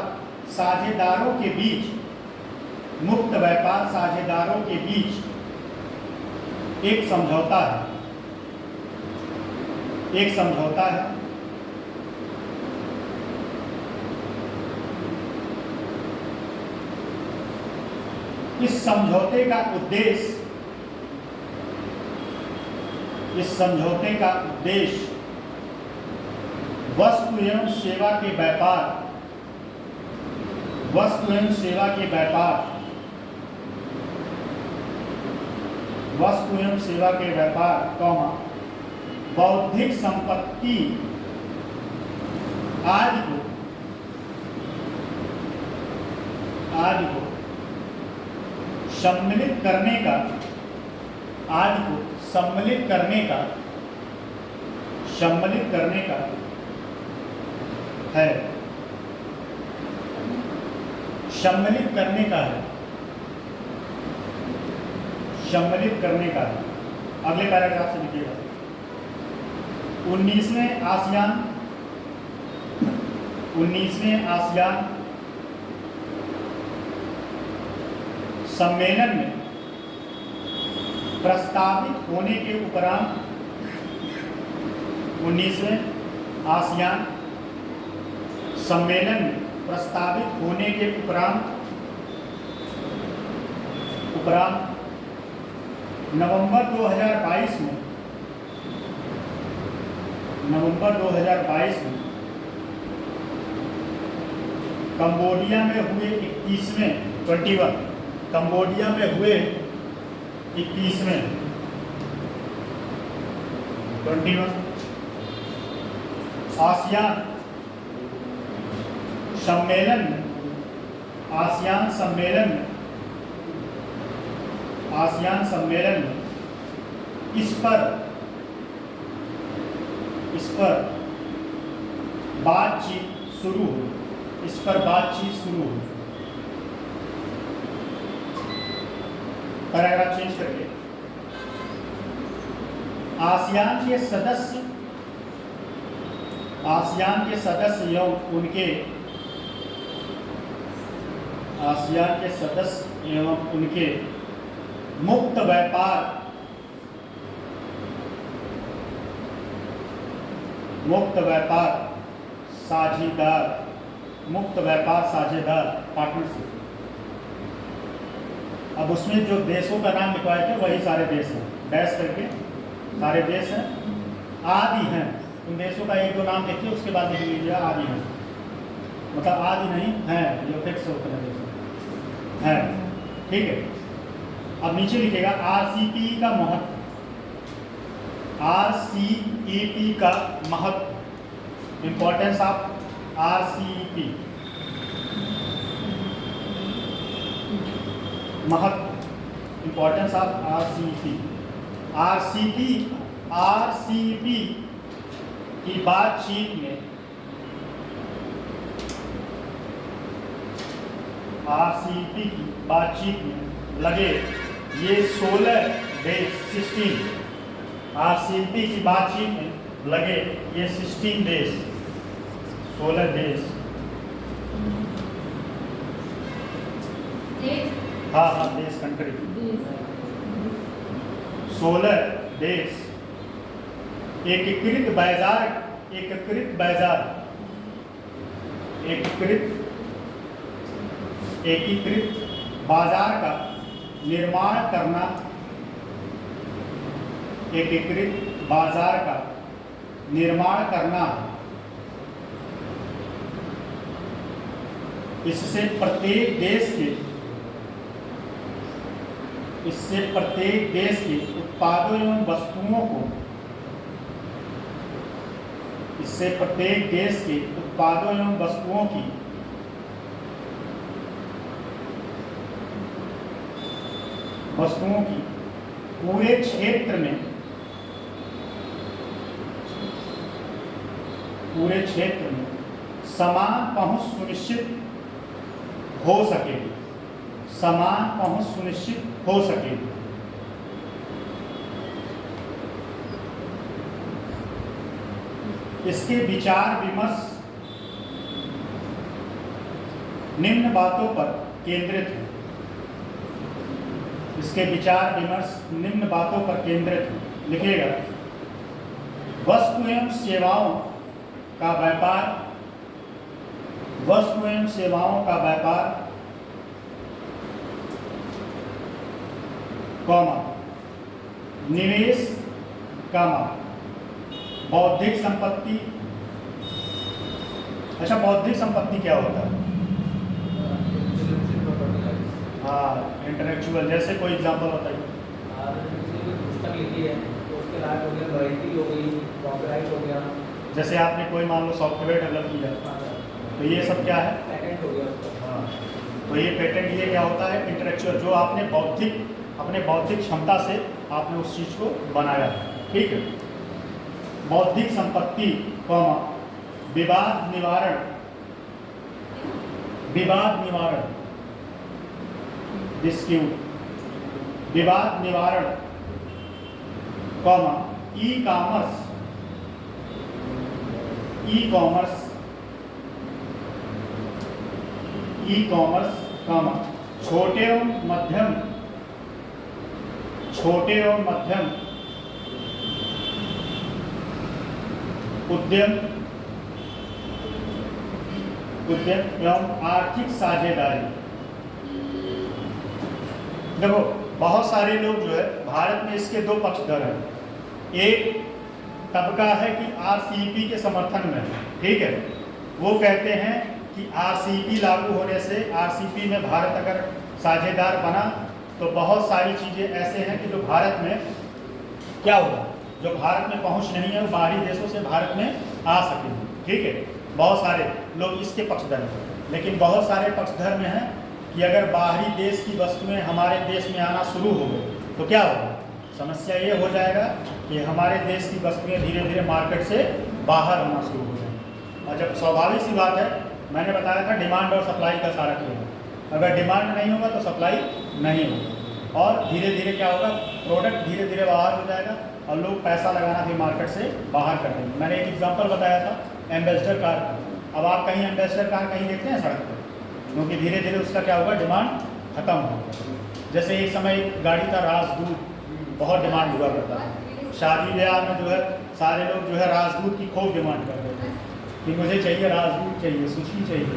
साझेदारों के बीच एक समझौता है। इस समझौते का उद्देश्य वस्तु एवं सेवा के व्यापार, बौद्धिक संपत्ति आदि को सम्मिलित करने का है। अगले पैराग्राफ से लिखिएगा, 19वें आसियान सम्मेलन में प्रस्तावित होने के उपरांत 19वें आसियान सम्मेलन में प्रस्तावित होने के उपरांत नवंबर 2022 में कंबोडिया में हुए 21वें आसियान सम्मेलन में इस पर बातचीत शुरू हुई। पैराग्राफ चेंज करके, आसियान के सदस्य एवं उनके मुक्त व्यापार साझेदार पार्टनरशिप। अब उसमें जो देशों का नाम लिखवाए थे वही सारे देश हैं, डैश करके सारे देश हैं, आदि हैं। उन देशों का एक दो नाम देखिए, उसके बाद लिख लीजिए आदि हैं, मतलब आदि नहीं है, ये फिक्स होते हैं देश है। ठीक है, अब नीचे लिखेगा RCEP का महत्व, importance of RCEP, importance of RCEP की बातचीत में लगे ये 16 देश, 16 RCEP की बातचीत में लगे ये 16 देश, 16 देश देश हाँ हाँ देश, कंट्री। देश 16 देश एकीकृत बाजार एकीकृत बाजार एकीकृत बाजार का निर्माण करना, एकीकृत बाजार का निर्माण करना, इससे प्रत्येक देश के उत्पादों एवं वस्तुओं को, इससे प्रत्येक देश के उत्पादों एवं वस्तुओं की पूरे क्षेत्र में समान पहुंच सुनिश्चित हो सकेगी, समान पहुंच सुनिश्चित हो सकेगी। इसके विचार विमर्श निम्न बातों पर केंद्रित है। इसके विचार विमर्श निम्न बातों पर केंद्रित है। लिखिएगा, वस्तु एवं सेवाओं का व्यापार, वस्तु एवं सेवाओं का व्यापार, कॉमा निवेश, कॉमा बौद्धिक संपत्ति। अच्छा, बौद्धिक संपत्ति क्या होता है? हाँ, इंटेलेक्चुअल। जैसे कोई एग्जांपल बताइए। पुस्तक लिखी है तो उसके लायक हो गया, रॉयल्टी हो गई, कॉपीराइट हो गया। जैसे आपने कोई मान लो सॉफ्टवेयर डेवलप किया तो ये सब क्या है? पेटेंट हो गया उसका। हाँ, तो ये पेटेंट, ये क्या होता है? इंटेलेक्चुअल, जो आपने अपने बौद्धिक क्षमता से आपने उस चीज़ को बनाया। ठीक है। बौद्धिक संपत्ति, विवाद निवारण, डिस्प्यूट, विवाद निवारण, ई कॉमर्स, छोटे एवं मध्यम उद्यम एवं आर्थिक साझेदारी। देखो, बहुत सारे लोग जो है भारत में इसके दो पक्षधर हैं। एक तबका है कि आरसीईपी के समर्थन में है। ठीक है, वो कहते हैं कि आरसीईपी लागू होने से, आरसीईपी में भारत अगर साझेदार बना तो बहुत सारी चीज़ें ऐसे हैं कि जो भारत में क्या होगा, जो भारत में पहुंच नहीं है वो बाहरी देशों से भारत में आ सकेंगे। ठीक है, बहुत सारे लोग इसके पक्षधर हैं। लेकिन बहुत सारे पक्षधर में हैं कि अगर बाहरी देश की वस्तुएं हमारे देश में आना शुरू हो गई तो क्या होगा? समस्या ये हो जाएगा कि हमारे देश की वस्तुएं धीरे धीरे मार्केट से बाहर होना शुरू हो जाएंगी। और जब स्वाभाविक सी बात है, मैंने बताया था डिमांड और सप्लाई का सारा खेल है। अगर डिमांड नहीं होगा तो सप्लाई नहीं होगा और धीरे धीरे क्या होगा, प्रोडक्ट धीरे धीरे बाहर हो जाएगा और लोग पैसा लगाना भी मार्केट से बाहर कर देंगे। मैंने एक एग्जांपल बताया था एम्बेसडर कार का। अब आप कहीं एम्बेसडर कार कहीं देखते हैं सड़क पर, क्योंकि धीरे धीरे उसका क्या होगा, डिमांड खत्म होगा। जैसे एक समय एक गाड़ी था राजदूत, बहुत डिमांड हुआ करता था। शादी ब्याह में जो है सारे लोग जो है राजदूत की खूब डिमांड कर रहे थे कि मुझे चाहिए, राजदूत चाहिए, सुशी चाहिए।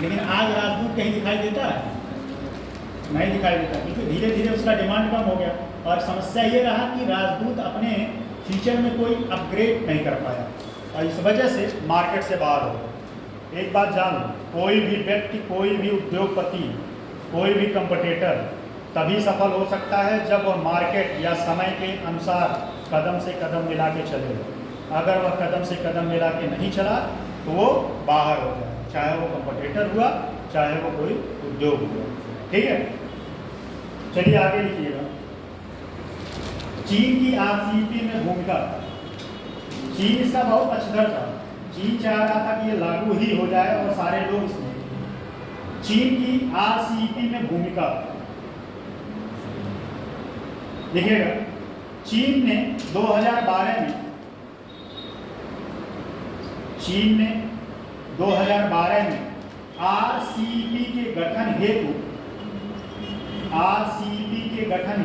लेकिन आज राजदूत कहीं दिखाई देता है? नहीं दिखाई देता, क्योंकि धीरे धीरे उसका डिमांड कम हो गया। और समस्या ये रहा कि राजदूत अपने फीचर में कोई अपग्रेड नहीं कर पाया और इस वजह से मार्केट से बाहर हो गया। एक बात जान लो, कोई भी व्यक्ति, कोई भी उद्योगपति, कोई भी कंपटीटर तभी सफल हो सकता है जब वह मार्केट या समय के अनुसार कदम से कदम मिला के चले। अगर वह कदम से कदम मिला के नहीं चला तो वो बाहर हो जाए, चाहे वो कंपटीटर हुआ, चाहे वो कोई उद्योग हुआ। ठीक है, चलिए आगे लिखिएगा। चीन की आरसीईपी में भूमिका। चीन इसका बहुत पक्षधर था। चीन चाह रहा था कि ये लागू ही हो जाए और सारे लोग इसमें। चीन की आरसीईपी में भूमिका देखिएगा। चीन ने 2012 में आरसीईपी के गठन हेतु आरसीईपी के गठन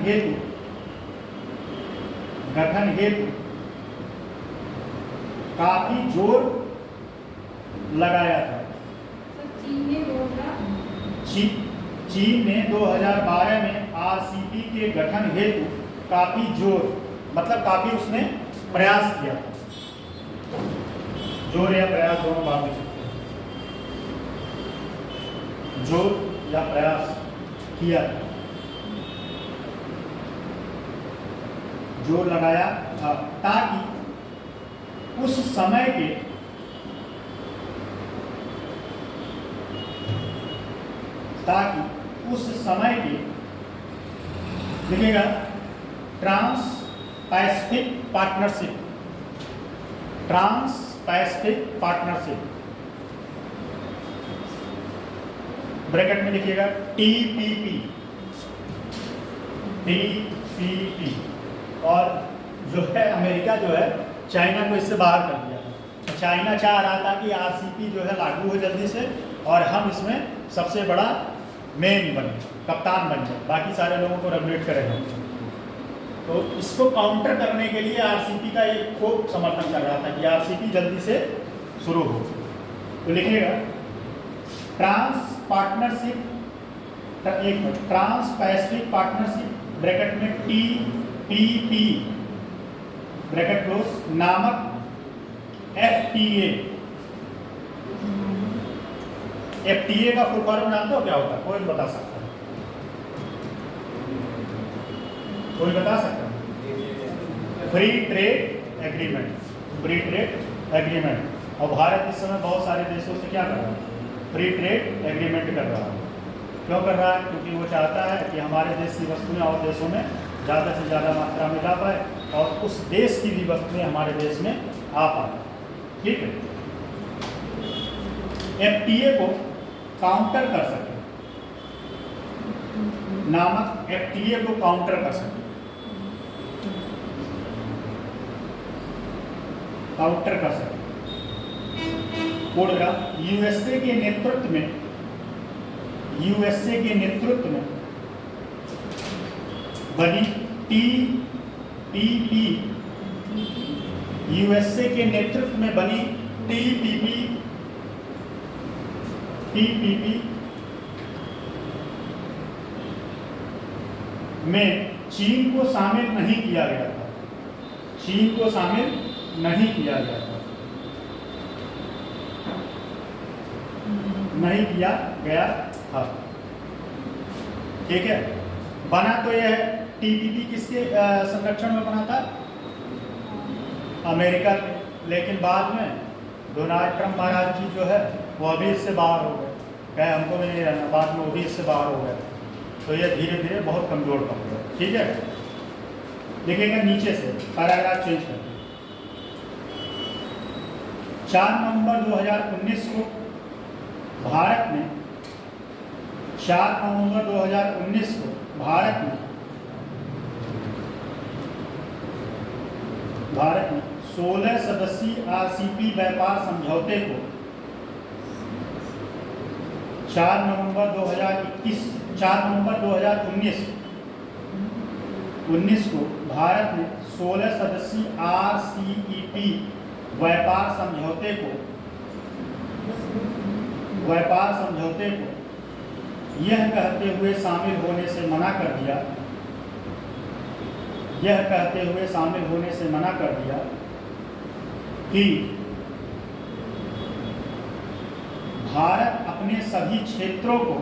हेतु काफी जोर लगाया था। चीन ने 2012 में आरसीईपी के गठन हेतु काफी जोर मतलब काफी उसने प्रयास किया था। जोर या प्रयास दोनों बात में सकते हैं। जोर या प्रयास किया था, जोर लगाया था ताकि उस समय के लिखेगा ट्रांस पैसिफिक पार्टनरशिप ब्रैकेट में लिखिएगा टीपीपी और जो है अमेरिका जो है चाइना को इससे बाहर कर दिया। चाइना चाह रहा था कि आरसीईपी जो है लागू हो जल्दी से और हम इसमें सबसे बड़ा मेन बने, कप्तान बन जाए, बाकी सारे लोगों को रेगुलेट करेगा। तो इसको काउंटर करने के लिए आरसीईपी का एक खूब समर्थन कर रहा था कि आरसीईपी जल्दी से शुरू हो। तो लिखिएगा ट्रांस पैसिफिक पार्टनरशिप ब्रैकेट में टीपीपी ब्रैकेट क्लोज नामक एफटीए का फुल फॉर्म जानते हो क्या होता है? कोई बता सकता है? Free trade agreement. और भारत इस समय बहुत सारे देशों से क्या कर रहा है? फ्री ट्रेड एग्रीमेंट कर रहा है। क्यों कर रहा है? क्योंकि वो चाहता है कि हमारे देश की वस्तुएं और देशों में ज़्यादा से ज़्यादा मात्रा में जा पाए और उस देश की भी वस्तुएं हमारे देश में आ पाए। ठीक है, एफटीए को काउंटर कर सके, नामक एफटीए को काउंटर कर सके, बोलेगा यूएसए के नेतृत्व में बनी टीपीपी यूएसए के नेतृत्व में बनी टीपीपी में चीन को शामिल नहीं किया गया था। ठीक है, बना तो यह टीपीपी किसके संरक्षण में बना था? अमेरिका के। लेकिन बाद में डोनाल्ड ट्रंप महाराज जी जो है वो अभी इससे बाहर हो गए, कहे हमको भी नहीं रहना, बाद में वो भी इससे बाहर हो गए। तो ये धीरे धीरे बहुत कमजोर पड़ गया। ठीक है, देखिएगा नीचे से पैराग्राफ चेंज करते 4 नवंबर 2019 को भारत में 16 सदस्यीय आरसीईपी व्यापार समझौते को 4 नवंबर 2019 को भारत ने 16 सदस्यीय आरसीईपी व्यापार समझौते को यह कहते हुए शामिल होने से मना कर दिया कि भारत अपने सभी क्षेत्रों को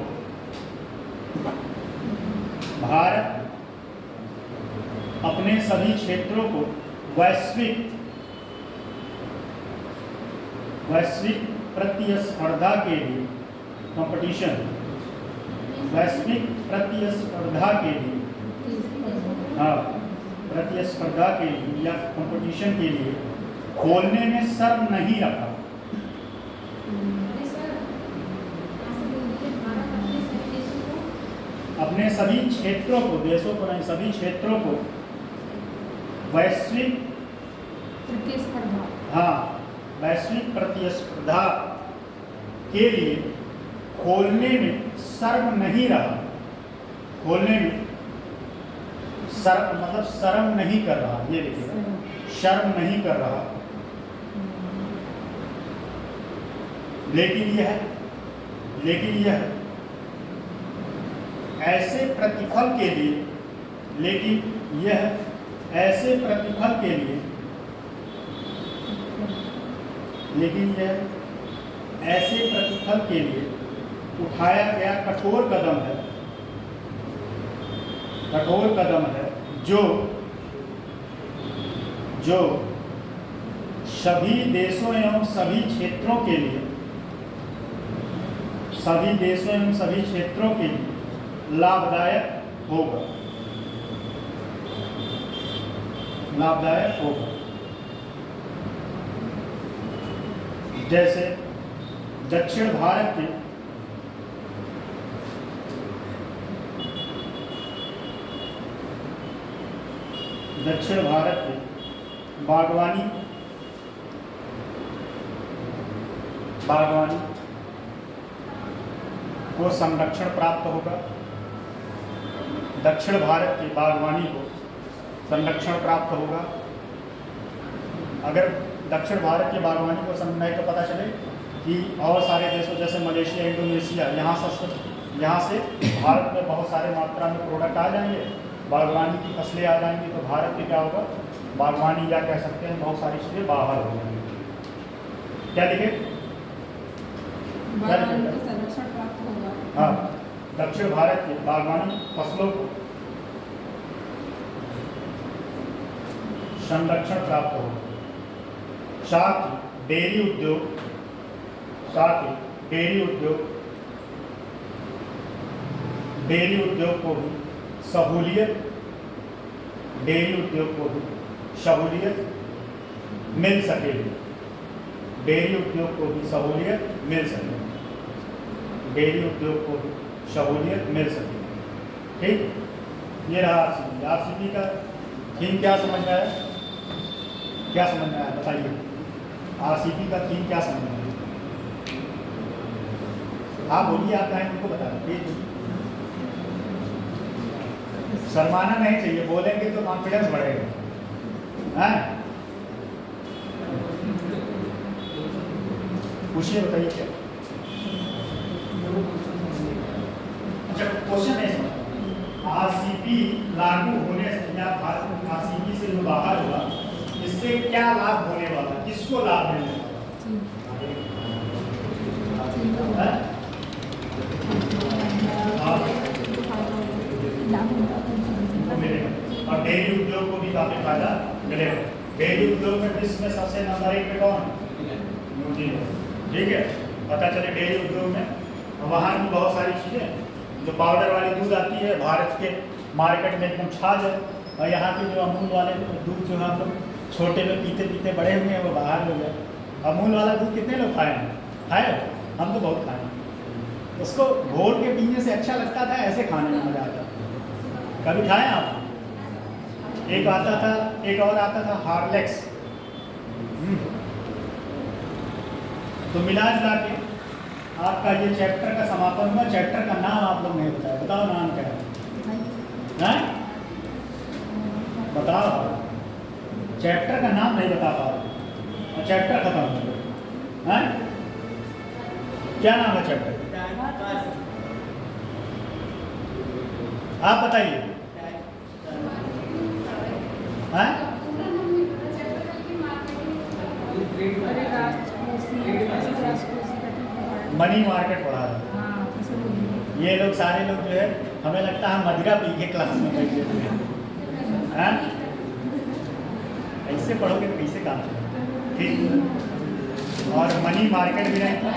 वैश्विक प्रतिस्पर्धा के लिए या कंपटीशन के लिए खोलने में शर्म नहीं रखा। अपने सभी क्षेत्रों को, देशों को नहीं, सभी क्षेत्रों को वैश्विक प्रतिस्पर्धा के लिए खोलने में शर्म नहीं रहा। खोलने में मतलब शर्म नहीं कर रहा, ये लिखिएगा, शर्म नहीं कर रहा, लेकिन यह ऐसे प्रतिफल के लिए, लेकिन यह ऐसे प्रतिफल के लिए, लेकिन यह ऐसे प्रतिफल के लिए उठाया गया कठोर कदम है, कठोर कदम है जो सभी देशों एवं सभी क्षेत्रों के लिए, सभी देशों एवं सभी क्षेत्रों के लिए लाभदायक होगा, लाभदायक होगा। जैसे दक्षिण भारत के बागवानी को संरक्षण प्राप्त होगा, दक्षिण भारत की बागवानी को संरक्षण प्राप्त होगा। अगर दक्षिण भारत की बागवानी को नहीं तो पता चले कि और सारे देशों जैसे मलेशिया, इंडोनेशिया, यहाँ से भारत में बहुत सारे मात्रा में प्रोडक्ट आ जाएंगे, बागवानी की फसलें आ जाएंगी, तो भारत में क्या होगा, बागवानी या कह सकते हैं बहुत सारी चीज़ें बाहर हो जाएंगी। क्या लिखे? संरक्षण प्राप्त होगा। हाँ, दक्षिण भारत की बागवानी फसलों को संरक्षण प्राप्त होगा। साथ ही डेयरी उद्योग को भी सहूलियत मिल सकेगी, डेयरी उद्योग को भी सहूलियत मिल सकेगी, डेयरी उद्योग को भी सहूलियत मिल सकेगी। ठीक, ये रहा आरसीपी। आरसीपी का थीम क्या समझ में आया? क्या समझ में आया बताइए? आरसीपी का थीम क्या समझ में आया? आप बोलिए, आप कहें उनको बता दीजिए। शर्माना नहीं चाहिए, बोलेंगे तो कॉन्फिडेंस बढ़ेगा। हैं? पूछिए, बताइए क्या? अच्छा, क्वेश्चन नहीं समझ। आरसीपी लागू होने से या आरसीपी से जो बाहर हुआ, इससे क्या लाभ होने वाला, किसको लाभ मिलने वाला? और डेयरी उद्योग को भी काफी फायदा मिलेगा। डेयरी उद्योग में विश्व में सबसे नंबर 1 पे कौन? ठीक है, पता चले डेयरी उद्योग में वहाँ की बहुत सारी चीज़ें, जो पाउडर वाली दूध आती है भारत के मार्केट में एकदम छाज है, और यहाँ के जो अमूल वाले दूध जो हम लोग छोटे में पीते पीते बड़े हुए हैं, वो बाहर हो गए। अमूल वाला दूध कितने लोग खाए हैं? खाए? हम तो बहुत खाए। उसको घोल के पीने से अच्छा लगता था, ऐसे खाने में मजा आता था। कभी खाए आप? एक आता था, एक और आता था हार्लेक्स। तो मिला जुला के आपका ये चैप्टर का समापन हुआ। चैप्टर का नाम आप लोग नहीं बताया, बताओ नाम क्या है? बताओ, चैप्टर का नाम नहीं बता पा रहे और चैप्टर खत्म हो गया। क्या नाम है चैप्टर? आप बताइए। मनी मार्केट पढ़ा रहे। ये लोग सारे लोग जो है, हमें लगता है मदिरा पी के क्लास में बैठे हैं। ऐसे पढ़ोगे तो कैसे काम चलेगा? ठीक। और मनी मार्केट भी नहीं था,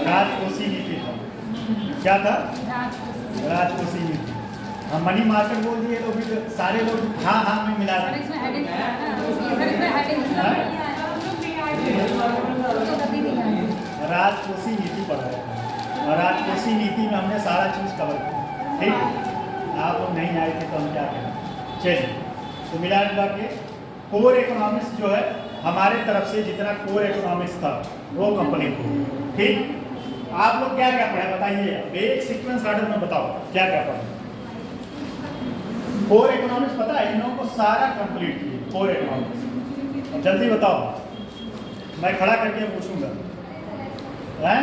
राजकोषीय नीति था। क्या था? राजकोषीय नीति। हम मनी मार्केट बोल दिए तो फिर सारे लोग हाँ में मिला रहे। राजकोषीय नीति पढ़ रहे थे, और राजकोषीय नीति में हमने सारा चीज़ कवर किया। ठीक, आप लोग नहीं आए थे तो हम क्या करें। चलिए, तो मिला जुला के कोर इकोनॉमिक्स जो है हमारे तरफ से जितना कोर इकोनॉमिक्स था वो कंप्लीट हो। ठीक, आप लोग क्या क्या पढ़े बताइए? एक सीक्वेंस ऑर्डर में बताओ क्या क्या पढ़े। कोर इकोनॉमिक्स पता है, इन लोगों को सारा कंप्लीट किए कोर इकोनॉमिक्स। जल्दी बताओ, मैं खड़ा करके पूछूंगा। हैं?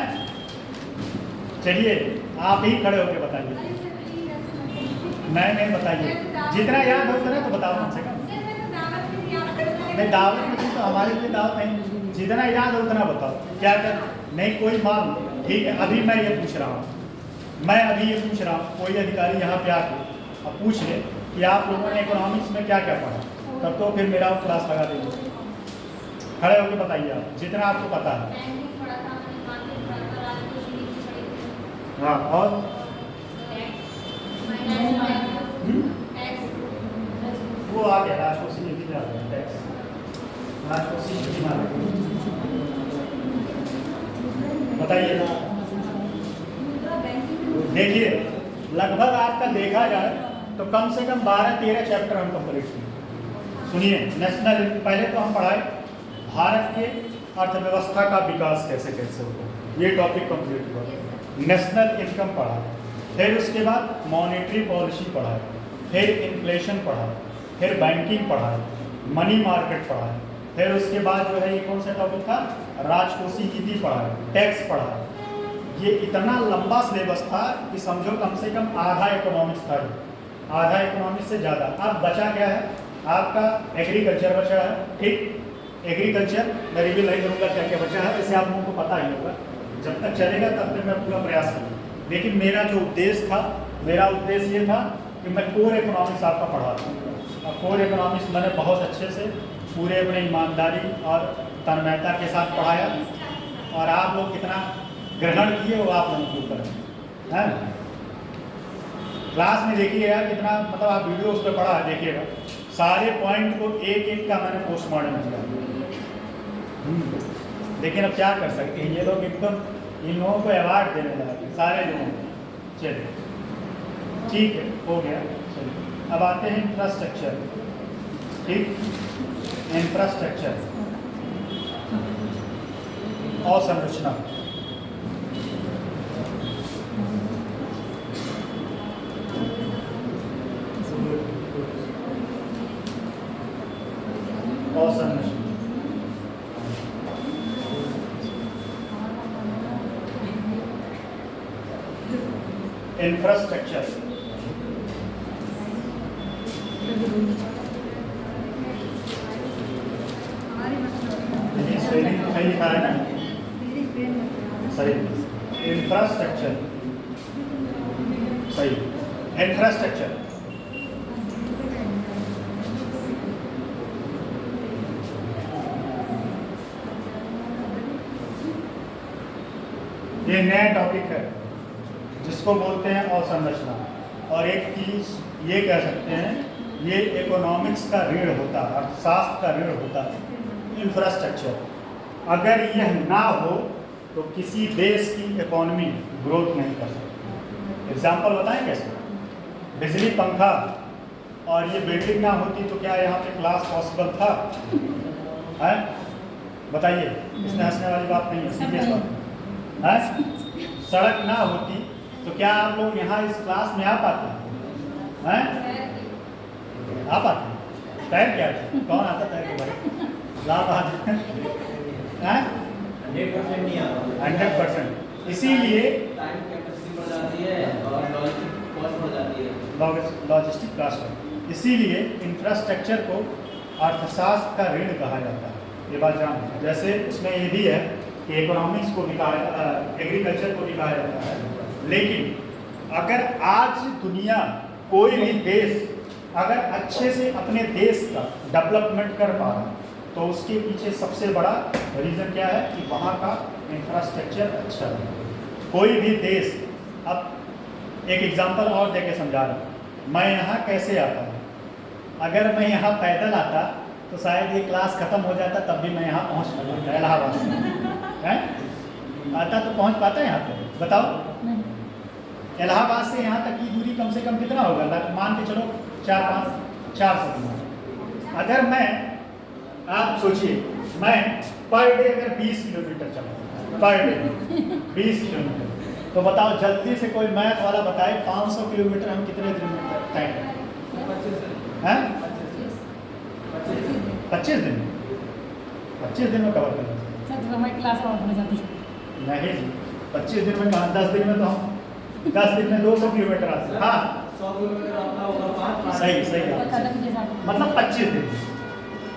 चलिए आप ही खड़े होके बताइए। नहीं बताइए, जितना याद हो उतना तो बताओ कम से कम। नहीं दावत में थी तो हमारे लिए दावत नहीं, जितना याद हो उतना बताओ। क्या कर नहीं कोई मान, ठीक है। अभी मैं ये पूछ रहा हूँ, कोई अधिकारी यहाँ पे आके अब पूछ ले कि आप लोगों ने इकोनॉमिक्स में क्या क्या पढ़ा, तब तो फिर मेरा क्लास लगा देंगे। खड़े होके बताइए आप जितना आपको पता है। हाँ और वो आ गया राजकोषीय नीति में आ गया, टैक्स राजकोषीय नीति में आ गया। बताइए। देखिए लगभग आपका देखा जाए तो कम से कम 12-13 चैप्टर हम कंप्लीट किए। सुनिए, नेशनल पहले तो हम पढ़ाए भारत के अर्थव्यवस्था का विकास कैसे कैसे होगा, ये टॉपिक कंप्लीट हुआ। नेशनल इनकम पढ़ा, फिर उसके बाद मॉनेटरी पॉलिसी पढ़ा, फिर इन्फ्लेशन पढ़ा, फिर बैंकिंग पढ़ा, मनी मार्केट पढ़ा, फिर उसके बाद जो है ये कौन सा टॉपिक था, राजकोषीय नीति पढ़ा, टैक्स पढ़ा। ये इतना लंबा सिलेबस था कि समझो कम से कम आधा इकोनॉमिक्स था, आधा इकोनॉमिक्स से ज़्यादा। अब बचा क्या है आपका, एग्रीकल्चर बचा है। ठीक, एग्रीकल्चर मैं रिव्यू नहीं करूँगा क्या क्या बचा है, इसे आप लोगों को पता ही होगा। जब तक चलेगा तब तक मैं पूरा प्रयास करूँगा। लेकिन मेरा जो उद्देश्य था, मेरा उद्देश्य ये था कि मैं कोर इकोनॉमिक्स आपका पढ़ा दूँ। और कोर इकोनॉमिक्स मैंने बहुत अच्छे से पूरे अपने ईमानदारी और तन्मयता के साथ पढ़ाया, और आप लोग कितना ग्रहण किए वो आप लोगों के ऊपर है। क्लास में देखिएगा कितना, मतलब आप वीडियो उस पर पढ़ा देखिएगा, सारे पॉइंट को एक एक का मैंने पोस्टमार्टम किया। लेकिन अब क्या कर सकते हैं, ये लोग एकदम इन लोगों को अवार्ड देने लगे सारे लोगों को। चलिए ठीक है, हो गया। चलिए अब आते हैं इंफ्रास्ट्रक्चर। ठीक, इंफ्रास्ट्रक्चर और संरचना। और संरचना इंफ्रास्ट्रक्चर सही लिखा है ना, सही। इंफ्रास्ट्रक्चर सही, इंफ्रास्ट्रक्चर ये नया टॉपिक है जिसको बोलते हैं अवसंरचना। और एक चीज ये कह सकते हैं, ये इकोनॉमिक्स का रीढ़ होता है, अर्थशास्त्र का रीढ़ होता है इंफ्रास्ट्रक्चर। अगर यह ना हो तो किसी देश की इकोनॉमी ग्रोथ नहीं कर सकती। एग्जाम्पल बताएं कैसे, बिजली, पंखा और ये बिल्डिंग ना होती तो क्या यहाँ पे क्लास पॉसिबल था? है बताइए, इसमें हंसने वाली बात नहीं है, सीरियस बात है। सड़क ना होती तो क्या आप लोग यहाँ इस क्लास में आ पाते हैं? आ पाते? तैर क्या थे? कौन आता तैर के भाई? लाभ आज 100% नहीं आता, 100%। इसीलिए टाइम कैपेसिटी बढ़ जाती है और लॉजिस्टिक कॉस्ट बढ़ जाती है, लॉजिस्टिक कॉस्ट। इसीलिए इंफ्रास्ट्रक्चर को अर्थशास्त्र का ऋण कहा जाता है, ये बात जान। जैसे उसमें ये भी है कि इकोनॉमिक्स को भी कहा, एग्रीकल्चर को भी कहा जाता है। लेकिन अगर आज दुनिया कोई भी देश अगर अच्छे से अपने देश का डेवलपमेंट कर पा रहा तो उसके पीछे सबसे बड़ा रीज़न क्या है कि वहाँ का इंफ्रास्ट्रक्चर अच्छा है। कोई भी देश, अब एक एग्जांपल और देके समझा रहा हूँ, मैं यहाँ कैसे आता हूँ? अगर मैं यहाँ पैदल आता तो शायद ये क्लास ख़त्म हो जाता, तब भी मैं यहाँ पहुँच पाता इलाहाबाद से। हैं? आता तो पहुँच पाता है यहाँ पे? बताओ, इलाहाबाद से यहाँ तक की दूरी कम से कम कितना होगा? मान के चलो 400 किलोमीटर। अगर मैं, आप सोचिए, मैं पर डे अगर 20 किलोमीटर चला, पर डे 20 किलोमीटर, तो बताओ जल्दी से कोई मैथ वाला बताए 500 किलोमीटर हम कितने दिन में तय करें? हैं? 25 25 दिन 25 दिन में कवर करना चाहिए। सर जब हमारी क्लास और हो जाती है नहीं जी, 25 दिन में कहाँ, 10 दिन में तो हम 10 दिन में 200 किलोमीटर आते हैं। हाँ 100 किलोमीटर अपना होगा 5 सही सही और बात। कदम के साथ मतलब 25 दिन,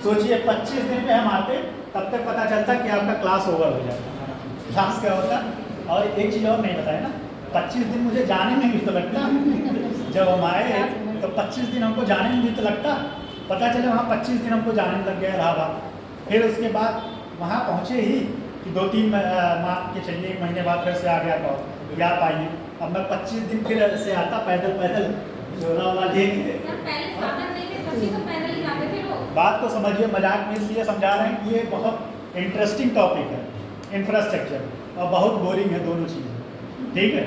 सोचिए 25 दिन में हम आते तब तक पता चलता कि आपका क्लास ओवर हो जाता। क्लास क्या होता, और एक चीज़ और नहीं बताया ना, 25 दिन मुझे जाने में भी तो लगता। जब हम आए तो 25 दिन हमको जाने में भी तो लगता। पता चले वहाँ 25 दिन हमको जाने में लग गया इलाहाबाद। फिर उसके बाद वहाँ पहुँचे ही कि 2-3 माह के चलिए 1 महीने बाद फिर से आ गया कॉल या आप आइए। अब मैं 25 दिन फिर से आता पैदल पैदल झोला वाला लेके। पहले साधन नहीं थे, तभी तो पैदल ही जाते थे लोग। बात को समझिए, मजाक में इसलिए समझा रहे हैं कि ये बहुत इंटरेस्टिंग टॉपिक है इंफ्रास्ट्रक्चर, और बहुत बोरिंग है दोनों चीज़ें, ठीक है।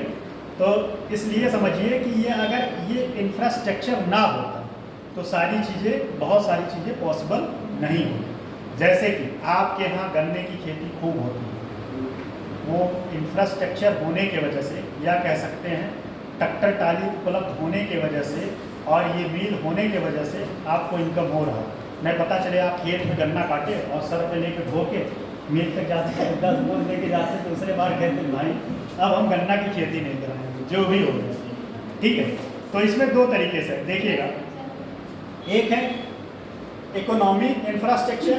तो इसलिए समझिए कि ये अगर ये इंफ्रास्ट्रक्चर ना होता तो सारी चीज़ें, बहुत सारी चीज़ें पॉसिबल नहीं होती। जैसे कि आपके यहाँ गन्ने की खेती खूब होती है, वो इंफ्रास्ट्रक्चर होने की वजह से, या कह सकते हैं ट्रैक्टर टाली उपलब्ध होने की वजह से और ये मिल होने की वजह से आपको इनकम हो रहा है। नहीं पता चले आप खेत में गन्ना काटे और सर पे लेके धो के मिल तक जाते, 10 बोझ लेके जाते, दूसरे बार कहते भाई अब हम गन्ना की खेती नहीं कराएंगे, जो भी हो गया, ठीक है। तो इसमें 2 तरीके से देखिएगा, एक है इकोनॉमी इंफ्रास्ट्रक्चर,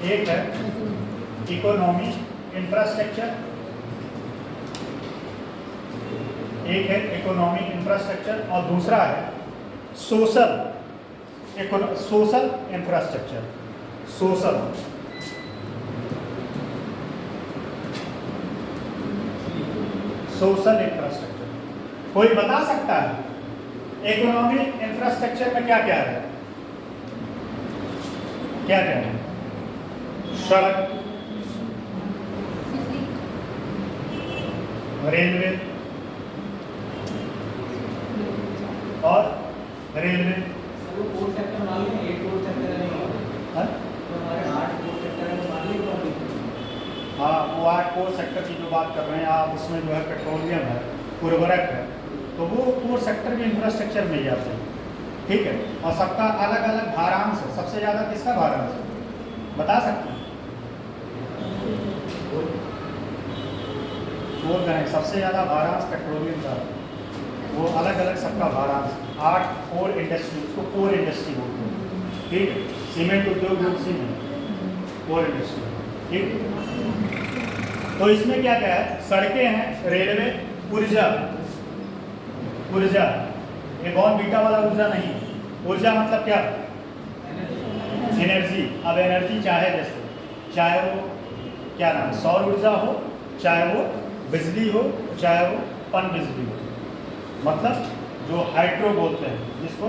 एक है इकोनॉमी इंफ्रास्ट्रक्चर, एक है इकोनॉमी इंफ्रास्ट्रक्चर और दूसरा है सोशल इंफ्रास्ट्रक्चर। सोशल इंफ्रास्ट्रक्चर कोई बता सकता है इकोनॉमी इंफ्रास्ट्रक्चर में क्या क्या है? क्या क्या है? सड़क, रेलवे और रेलवे, वो कोर सेक्टर मान लीजिए, 8 कोर सेक्टर है नहीं हाँ तो हमारे 8 कोर सेक्टर है मान लीजिए। हाँ, वो 8 कोर सेक्टर की जो बात कर रहे हैं आप, उसमें जो है पेट्रोलियम है, उर्वरक है, तो वो कोर सेक्टर भी इंफ्रास्ट्रक्चर में ही आते हैं, ठीक है। और सबका अलग अलग भारांश है। सबसे ज़्यादा किसका भारांश है बता सकते हैं? कोर का नहीं, सबसे ज़्यादा भारांश पेट्रोलियम का है। वो अलग अलग सबका भारांश 8 कोर इंडस्ट्री, उसको कोर इंडस्ट्री बोलते हैं, ठीक है। सीमेंट उद्योग जो सीमेंट कोर इंडस्ट्री, ठीक। तो इसमें क्या क्या है? सड़कें हैं, रेलवे, ऊर्जा। ऊर्जा ये बहुत बीटा वाला ऊर्जा नहीं, ऊर्जा मतलब क्या? एनर्जी। अब एनर्जी चाहे जैसे, चाहे वो क्या नाम, सौर ऊर्जा हो, चाहे वो बिजली हो, चाहे वो पन बिजली हो, मतलब जो हाइड्रो बोलते हैं, जिसको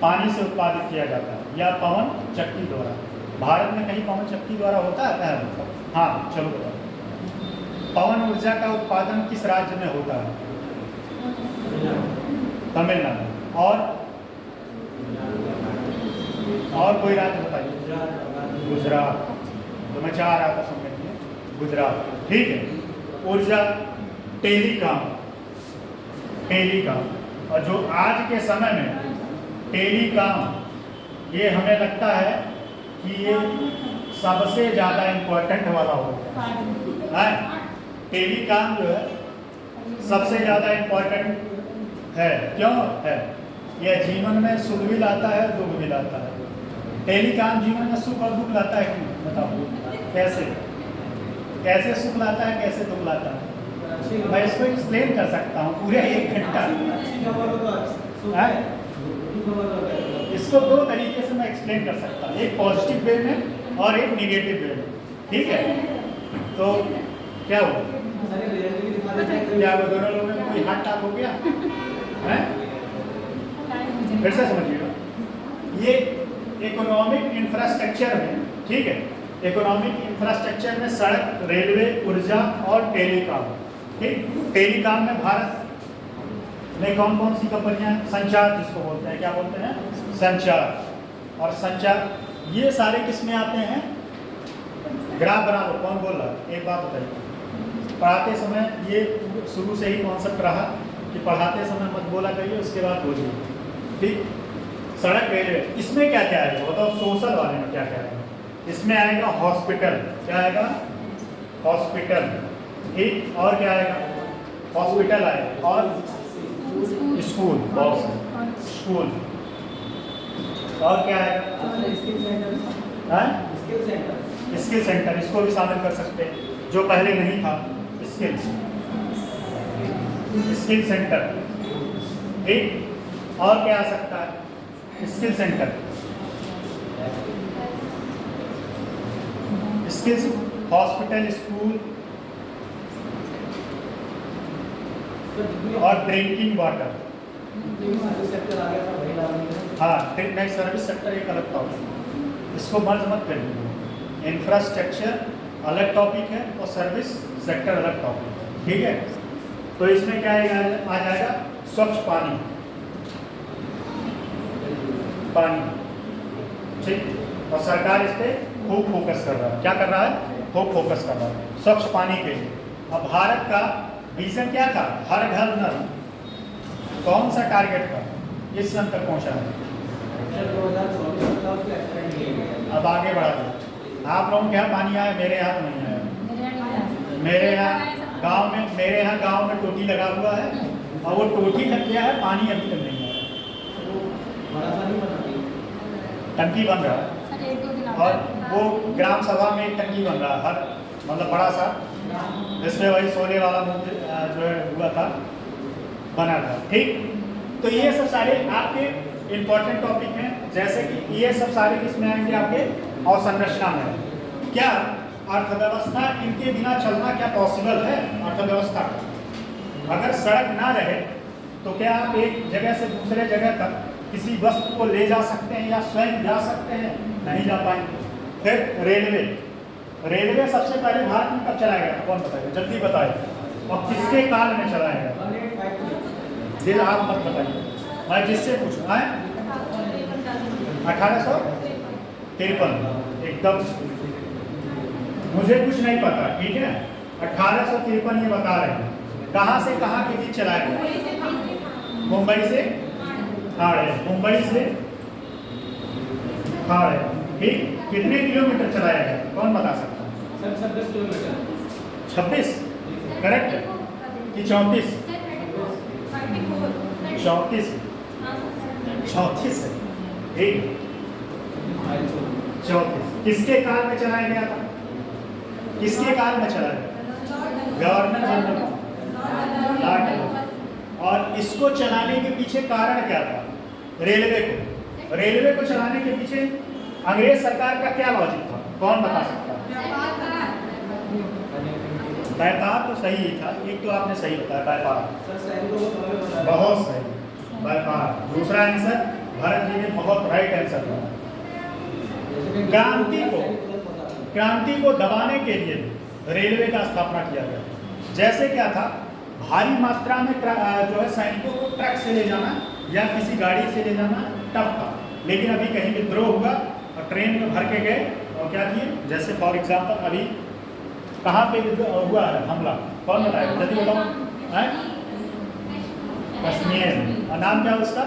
पानी से उत्पादित किया जाता है, या पवन चक्की द्वारा। भारत में कहीं पवन चक्की द्वारा होता है? हाँ, चलो बताओ। पवन ऊर्जा का उत्पादन किस राज्य में होता है? तमिलनाडु। और कोई राज्य बताइए? गुजरात। तो मैं चाह रहा था समझने के लिए, गुजरात, ठीक है। ऊर्जा, टेलीकॉम। और जो आज के समय में टेलीकॉम, ये हमें लगता है कि ये सबसे ज़्यादा इम्पोर्टेंट वाला होता है। टेलीकॉम जो है सबसे ज़्यादा इम्पोर्टेंट है। क्यों है? यह जीवन में सुख भी लाता है, दुख भी लाता है। टेलीकॉम जीवन में सुख और दुख लाता है, क्यों बताओ? कैसे कैसे सुख लाता है, कैसे दुख लाता है? मैं इसको एक्सप्लेन कर सकता हूँ पूरे 1 घंटा। इसको 2 तरीके से मैं एक्सप्लेन कर सकता हूँ, एक पॉजिटिव वे में और एक निगेटिव वे में, ठीक है। तो क्या हुआ? क्या वो दोनों लोगों में कोई हार्ट अटैक हो गया है? फिर से समझिएगा, ये इकोनॉमिक इंफ्रास्ट्रक्चर में, ठीक है, इकोनॉमिक इंफ्रास्ट्रक्चर में सड़क, रेलवे, ऊर्जा और टेलीकॉम, ठीक। टेलीकॉम में भारत में कौन कौन सी कंपनियां? संचार जिसको बोलते हैं, क्या बोलते हैं? संचार। और संचार ये सारे किस में आते हैं? ग्राफ बना लो। कौन बोल रहा है? एक बात बताइए, पढ़ाते समय ये शुरू से ही कॉन्सेप्ट रहा कि पढ़ाते समय मत बोला करिए, उसके बाद बोलिए, ठीक, सड़क रेलवे, इसमें क्या क्या आएगा बताओ, सोशल वाले में क्या क्या आएगा? इसमें आएगा हॉस्पिटल, क्या आएगा? हॉस्पिटल, ठीक, और क्या आएगा? हॉस्पिटल आएगा, और स्कूल, बहुत स्कूल, और क्या आएगा? स्किल सेंटर, हाँ? स्किल सेंटर, स्किल सेंटर, इसको भी शामिल कर सकते हैं, जो पहले नहीं था, स्किल सेंटर, ठीक, और क्या आ सकता है? Skill centre, skills, hospital, school, और ड्रिंकिंग वाटर। सेक्टर आ गया था वही डालनी हाँ, नहीं, सर्विस सेक्टर एक अलग टॉपिक है, इसको मर्ज मत करिए। इंफ्रास्ट्रक्चर अलग टॉपिक है और सर्विस सेक्टर अलग टॉपिक है, ठीक है। तो इसमें क्या आ जाएगा? स्वच्छ पानी, ठीक, और सरकार इस पर खूब फोकस कर रहा है। क्या कर रहा है? खूब फोकस कर रहा है स्वच्छ पानी के लिए। अब भारत का विजन क्या था? हर घर नल। कौन सा टारगेट था? इस सन तक पहुंचा है। 2024 का उसका एक्सपेंड किया गया। अब आगे बढ़ा दो। आप लोगों के यहाँ पानी आया, मेरे यहाँ तो नहीं आया। मेरे यहाँ गांव में टोटी लगा हुआ है, और वो टोटी लग गया है, पानी अभी तक नहीं आया। बड़ा सा नहीं बनाती, टंकी बन रहा है, सर एक दो दिन और वो ग्राम सभा में एक टंकी बन रहा है, हर मतलब बड़ा सा, जिसमें वही सोने वाला जो है हुआ था, बना था, ठीक। तो ये सब सारे आपके इम्पोर्टेंट टॉपिक हैं, जैसे कि ये सब सारे किसमें आएंगे? आपके अवसंरचना में। क्या अर्थव्यवस्था, इनके बिना चलना क्या पॉसिबल है? अर्थव्यवस्था का अगर सड़क ना रहे तो क्या आप एक जगह से दूसरे जगह तक किसी वस्तु को ले जा सकते हैं या स्वयं जा सकते हैं? नहीं जा पाएंगे। फिर रेलवे, रेलवे सबसे पहले भारत में कब चलाया गया था? कौन बताएगा? जल्दी बताइए। और किसके काल में चलाया गया? 1853 दिल आप मत बताइए, मैं जिससे पूछूँ है 1853, एकदम मुझे कुछ नहीं पता, ठीक है। 1853 ये बता रहे हैं। कहाँ से कहाँ के बीच चलाया गया? मुंबई से हाड़े, मुंबई से हाड़े, ठीक। कितने किलोमीटर चलाया गया? कौन बता सकता है? 26 किलोमीटर। 26 करेक्ट है कि 34? 34 34 है, ठीक, 34। किसके काल में चलाया गया था? किसके काल में चलाया गया? Governor general. और इसको चलाने के पीछे कारण क्या था? रेलवे को चलाने के पीछे अंग्रेज सरकार का क्या लॉजिक था? कौन बता सकता है? व्यापार तो सही ही था, एक तो आपने सही बताया, व्यापार बहुत सही, व्यापार। दूसरा आंसर भरत जी ने बहुत राइट आंसर दिया। क्रांति को दबाने के लिए रेलवे का स्थापना किया गया। जैसे क्या था, भारी मात्रा में जो है सैनिकों को ट्रक से ले जाना या किसी गाड़ी से ले जाना टफ था, लेकिन अभी कहीं विद्रोह हुआ और ट्रेन में भर के गए और क्या किए? जैसे फॉर एग्जांपल अभी कहाँ पे हुआ है हमला? कौन बताएगा? जल्दी बताओ। कश्मीर, और नाम क्या उसका?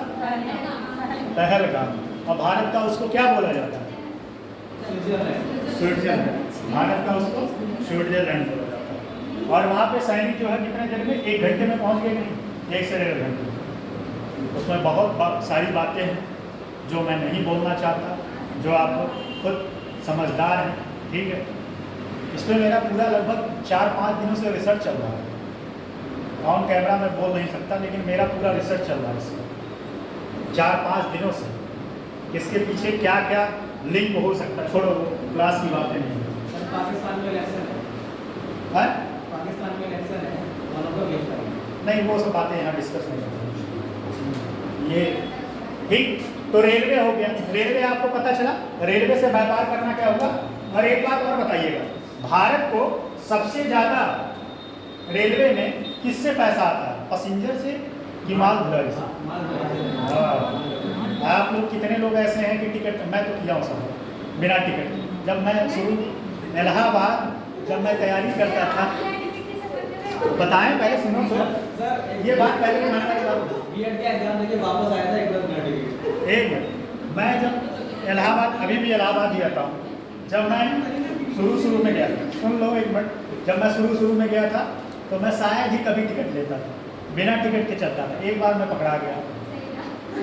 पहलगाम। और भारत का उसको क्या बोला जाता है? स्विट्जरलैंड। भारत का उसको स्विट्जरलैंड बोला जाता है। और वहाँ पे सैनिक जो है कितने देर में? 1 घंटे में पहुँच गए नहीं, 1 से 1.5 घंटे। उसमें बहुत सारी बातें हैं जो मैं नहीं बोलना चाहता, जो आप लोग खुद समझदार हैं, ठीक है। इस पर मेरा पूरा लगभग 4-5 दिनों से रिसर्च चल रहा है। ऑन कैमरा मैं बोल नहीं सकता, लेकिन मेरा पूरा रिसर्च चल रहा है इस पर 4-5 दिनों से। इसके पीछे क्या क्या लिंक हो सकता है? छोड़ो, वो क्लास की बातें नहीं है। पाकिस्तान में इलेक्शन है, पाकिस्तान में इलेक्शन है, नहीं, वो सब बातें यहाँ डिस्कस नहीं करते। ये ठीक। तो रेलवे हो गया। रेलवे आपको पता चला, रेलवे से व्यापार करना क्या होगा। और एक बात और बताइएगा, भारत को सबसे ज़्यादा रेलवे में किससे पैसा आता है? पैसेंजर से कि माल ढुलाई से? आप लोग कितने लोग ऐसे हैं कि टिकट, मैं तो किया हूँ सब बिना टिकट। जब मैं शुरू इलाहाबाद, जब मैं तैयारी करता था, बताएं पहले, सुनो तो ये बात पहले बीएड का एग्जाम देके वापस आया था एकदम एक मिनट, मैं जब इलाहाबाद, अभी भी इलाहाबाद ही रहता हूँ, जब मैं शुरू में गया था, सुन लो एक मिनट, जब मैं शुरू में गया था तो मैं शायद ही कभी टिकट लेता था, बिना टिकट के चलता था। एक बार मैं पकड़ा गया,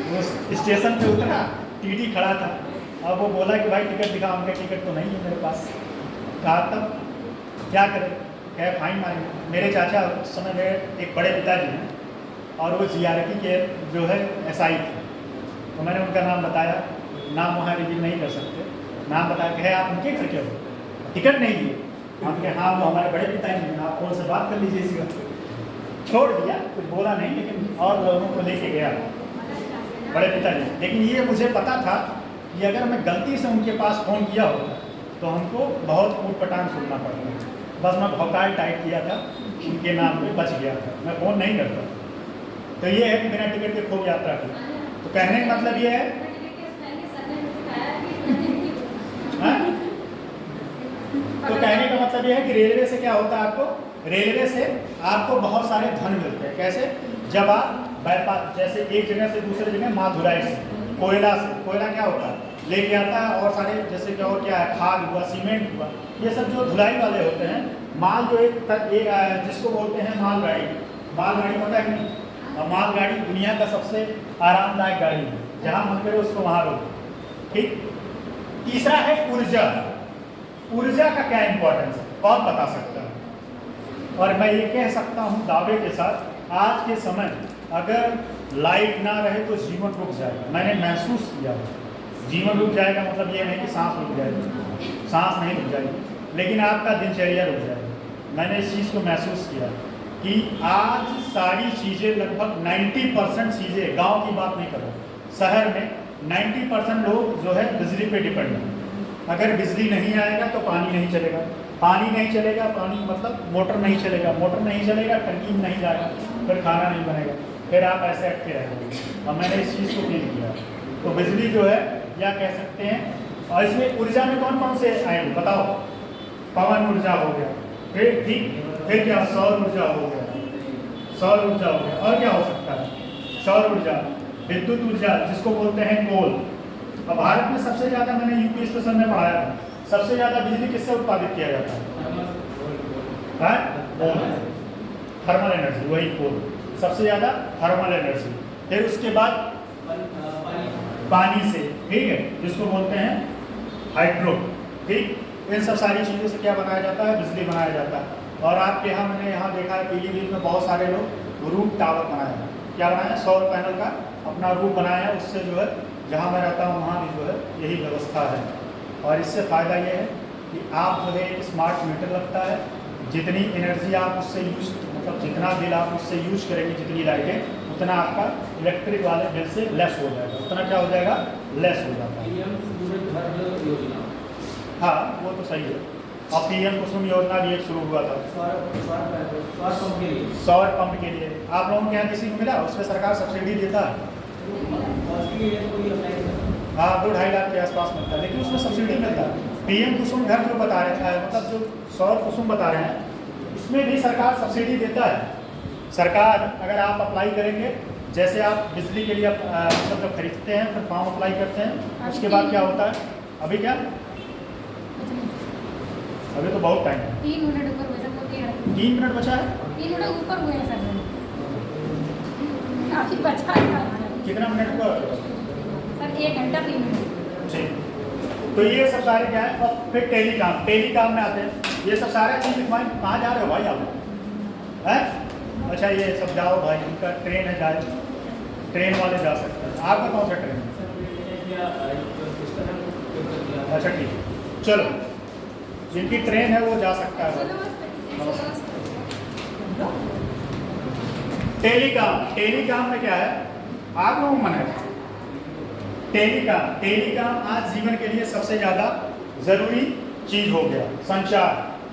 वो स्टेशन पे उतरा, टीटी खड़ा था, अब वो बोला कि भाई टिकट दिखाओ, उनका टिकट तो नहीं है मेरे पास। कहा तब क्या करें, कहे फाइन मारेंगे। मेरे चाचा उस समय मेरे एक बड़े पिताजी हैं और वो जीआरपी के जो है SI थे, तो मैंने उनका नाम बताया, नाम वहाँ रिवील नहीं कर सकते, नाम बताया, कहे आप उनके घर के हो, टिकट नहीं दिए। हम कहे हाँ वो हमारे बड़े पिताजी हैं, आप फोन से बात कर लीजिए इसी वक्त। छोड़ दिया, कुछ बोला नहीं, लेकिन और लोगों को लेके गया बड़े पिताजी। लेकिन ये मुझे पता था कि अगर मैं गलती से उनके पास फ़ोन किया होता तो हमको बहुत ऊटपटांग सुनना पड़ता। बस मैं भौकाल टाइप किया था, उनके नाम पे बच गया था, मैं फ़ोन नहीं करता। तो ये है कि बिना टिकट के खूब यात्रा की। तो कहने का मतलब ये है, हाँ? तो कहने का मतलब ये है कि रेलवे से क्या होता है, आपको रेलवे से आपको बहुत सारे धन मिलते हैं। कैसे? जब आप व्यापार, जैसे एक जगह से दूसरे जगह माल ढुलाई से, कोयला से, कोयला क्या होता है लेके आता है, और सारे जैसे कि और क्या है, खाद हुआ, सीमेंट हुआ, ये सब जो धुलाई वाले होते हैं, माल जो एक जिसको बोलते हैं मालगाड़ी, मालगाड़ी पता है कि नहीं? और मालगाड़ी दुनिया का सबसे आरामदायक गाड़ी है, जहाँ मन करे उसको वहाँ रोको। ठीक। तीसरा है ऊर्जा। ऊर्जा का क्या इंपॉर्टेंस है, कौन बता सकता है? और मैं ये कह सकता हूँ दावे के साथ, आज के समय अगर लाइट ना रहे तो जीवन रुक जाएगा। मैंने महसूस किया, जीवन रुक जाएगा मतलब ये नहीं कि सांस रुक जाएगी, सांस नहीं रुक जाएगी, लेकिन आपका दिनचर्या रुक जाएगी। मैंने इस चीज़ को महसूस किया कि आज सारी चीज़ें लगभग 90% चीज़ें, गांव की बात नहीं कर रहा, शहर में 90% लोग जो है बिजली पे डिपेंड है। अगर बिजली नहीं आएगा तो पानी नहीं चलेगा, पानी नहीं चलेगा, पानी मतलब मोटर नहीं चलेगा, मोटर नहीं चलेगा, टंकी में नहीं जाएगा, फिर खाना नहीं बनेगा, फिर आप ऐसे अटके रहेंगे। और मैंने इस चीज़ को फील किया। तो बिजली जो है, या कह सकते हैं, और इसमें ऊर्जा में कौन कौन से आएंगे बताओ? पवन ऊर्जा हो गया, फिर ठीक, फिर क्या, सौर ऊर्जा हो गया, सौर ऊर्जा हो गया, और क्या हो सकता है? सौर ऊर्जा, विद्युत ऊर्जा जिसको बोलते हैं कोल। अब भारत में सबसे ज़्यादा, मैंने यूपी स्टेशन में पढ़ाया था, सबसे ज़्यादा बिजली किससे उत्पादित किया जाता है? थर्मल एनर्जी, वही कोल, सबसे ज़्यादा थर्मल एनर्जी। फिर उसके बाद पानी से, ठीक है, जिसको बोलते हैं हाइड्रो। ठीक, इन सब सारी चीज़ों से क्या बनाया जाता है? बिजली बनाया जाता है। और आपके यहाँ, मैंने यहाँ देखा है पीलीभीत में बहुत सारे लोग रूफ टावर बनाए हैं। क्या बनाया? सौर पैनल का अपना रूफ बनाया है। उससे जो है, जहाँ मैं रहता हूँ वहाँ भी जो है यही व्यवस्था है। और इससे फ़ायदा ये है कि आप जो है एक स्मार्ट मीटर लगता है, जितनी एनर्जी आप उससे यूज, मतलब जितना बिल आप उससे यूज करेंगे, जितनी लाइटें, उतना आपका इलेक्ट्रिक वाले बिल से लेस हो जाएगा। उतना क्या हो जाएगा? लेस हो जाता है। हाँ, वो तो सही है। अब PM कुसुम योजना भी एक शुरू हुआ था सौर पंप के लिए। आप लोगों के यहाँ किसी को मिला? उसमें सरकार सब्सिडी देता है। हाँ, 2-2.5 लाख के आसपास मिलता है, लेकिन उसमें सब्सिडी मिलता है। PM कुसुम घर जो बता रहे थे, मतलब जो सौर कुसुम बता रहे हैं, इसमें भी सरकार सब्सिडी देता है। सरकार, अगर आप अप्लाई करेंगे, जैसे आप बिजली के लिए मतलब जब खरीदते हैं, फिर फॉर्म अप्लाई करते हैं, उसके बाद क्या होता है? अभी क्या, अभी तो बहुत टाइम है, 3 मिनट ऊपर हुए सर, 3 मिनट बचा है। 3 मिनट ऊपर हुए हैं सर, काफी बचा है कितना मिनट पर? सर 1 घंटा 3 मिनट। ठीक, तो ये सब सारे क्या है। और फिर टेलीकॉम, टेलीकॉम में आते हैं ये सब सारे चीज़। लिखवाएं, कहाँ जा रहे हो भाई आप? हैं? अच्छा, ये सब जाओ भाई, उनका ट्रेन है, जाए, ट्रेन वाले जा सकते हैं। आपका कौन सा ट्रेन है? अच्छा ठीक है, चलो, जिनकी ट्रेन है वो जा सकता है। टेलीकॉम, टेलीकॉम में क्या है? आप लोगों को मन है टेलीकॉम, टेलीकॉम आज जीवन के लिए सबसे ज़्यादा ज़रूरी चीज़ हो गया। संचार,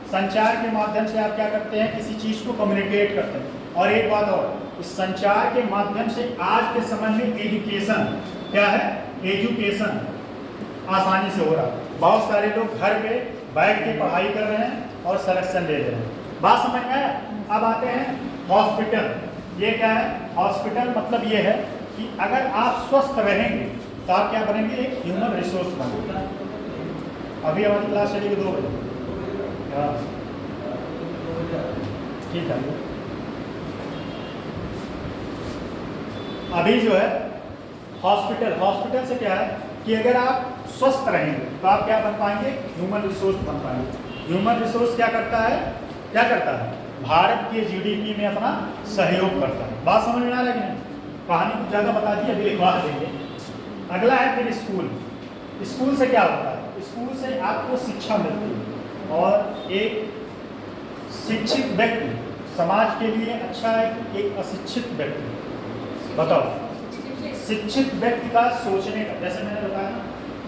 संचार के माध्यम से आप क्या करते हैं? किसी चीज़ को कम्युनिकेट करते हैं। और एक बात और, इस संचार के माध्यम से आज के समय में एजुकेशन क्या है? एजुकेशन आसानी से हो रहा है। बहुत सारे लोग घर पे बैठ के पढ़ाई कर रहे हैं और सिलेक्शन ले रहे हैं। बात समझ में आया? अब आते हैं हॉस्पिटल। ये क्या है? हॉस्पिटल मतलब ये है कि अगर आप स्वस्थ रहेंगे तो आप क्या बनेंगे, एक ह्यूमन रिसोर्स बनेंगे। अभी हमारी क्लास चलेगी 2 बजे। हाँ ठीक है। अभी जो है हॉस्पिटल से क्या है कि अगर आप स्वस्थ रहेंगे तो आप क्या बन पाएंगे, ह्यूमन रिसोर्स बन पाएंगे। ह्यूमन रिसोर्स क्या करता है, भारत के जीडीपी में अपना सहयोग करता है। बात समझ में आ रहा है कि नहीं? कहानी कुछ ज़्यादा बता दी, अभी लिखवा देंगे। अगला है फिर स्कूल से क्या होता है, स्कूल से आपको शिक्षा मिलती है और एक शिक्षित व्यक्ति समाज के लिए अच्छा है कि एक अशिक्षित व्यक्ति? बताओ। शिक्षित व्यक्ति का सोचने का, जैसे मैंने बताया ना,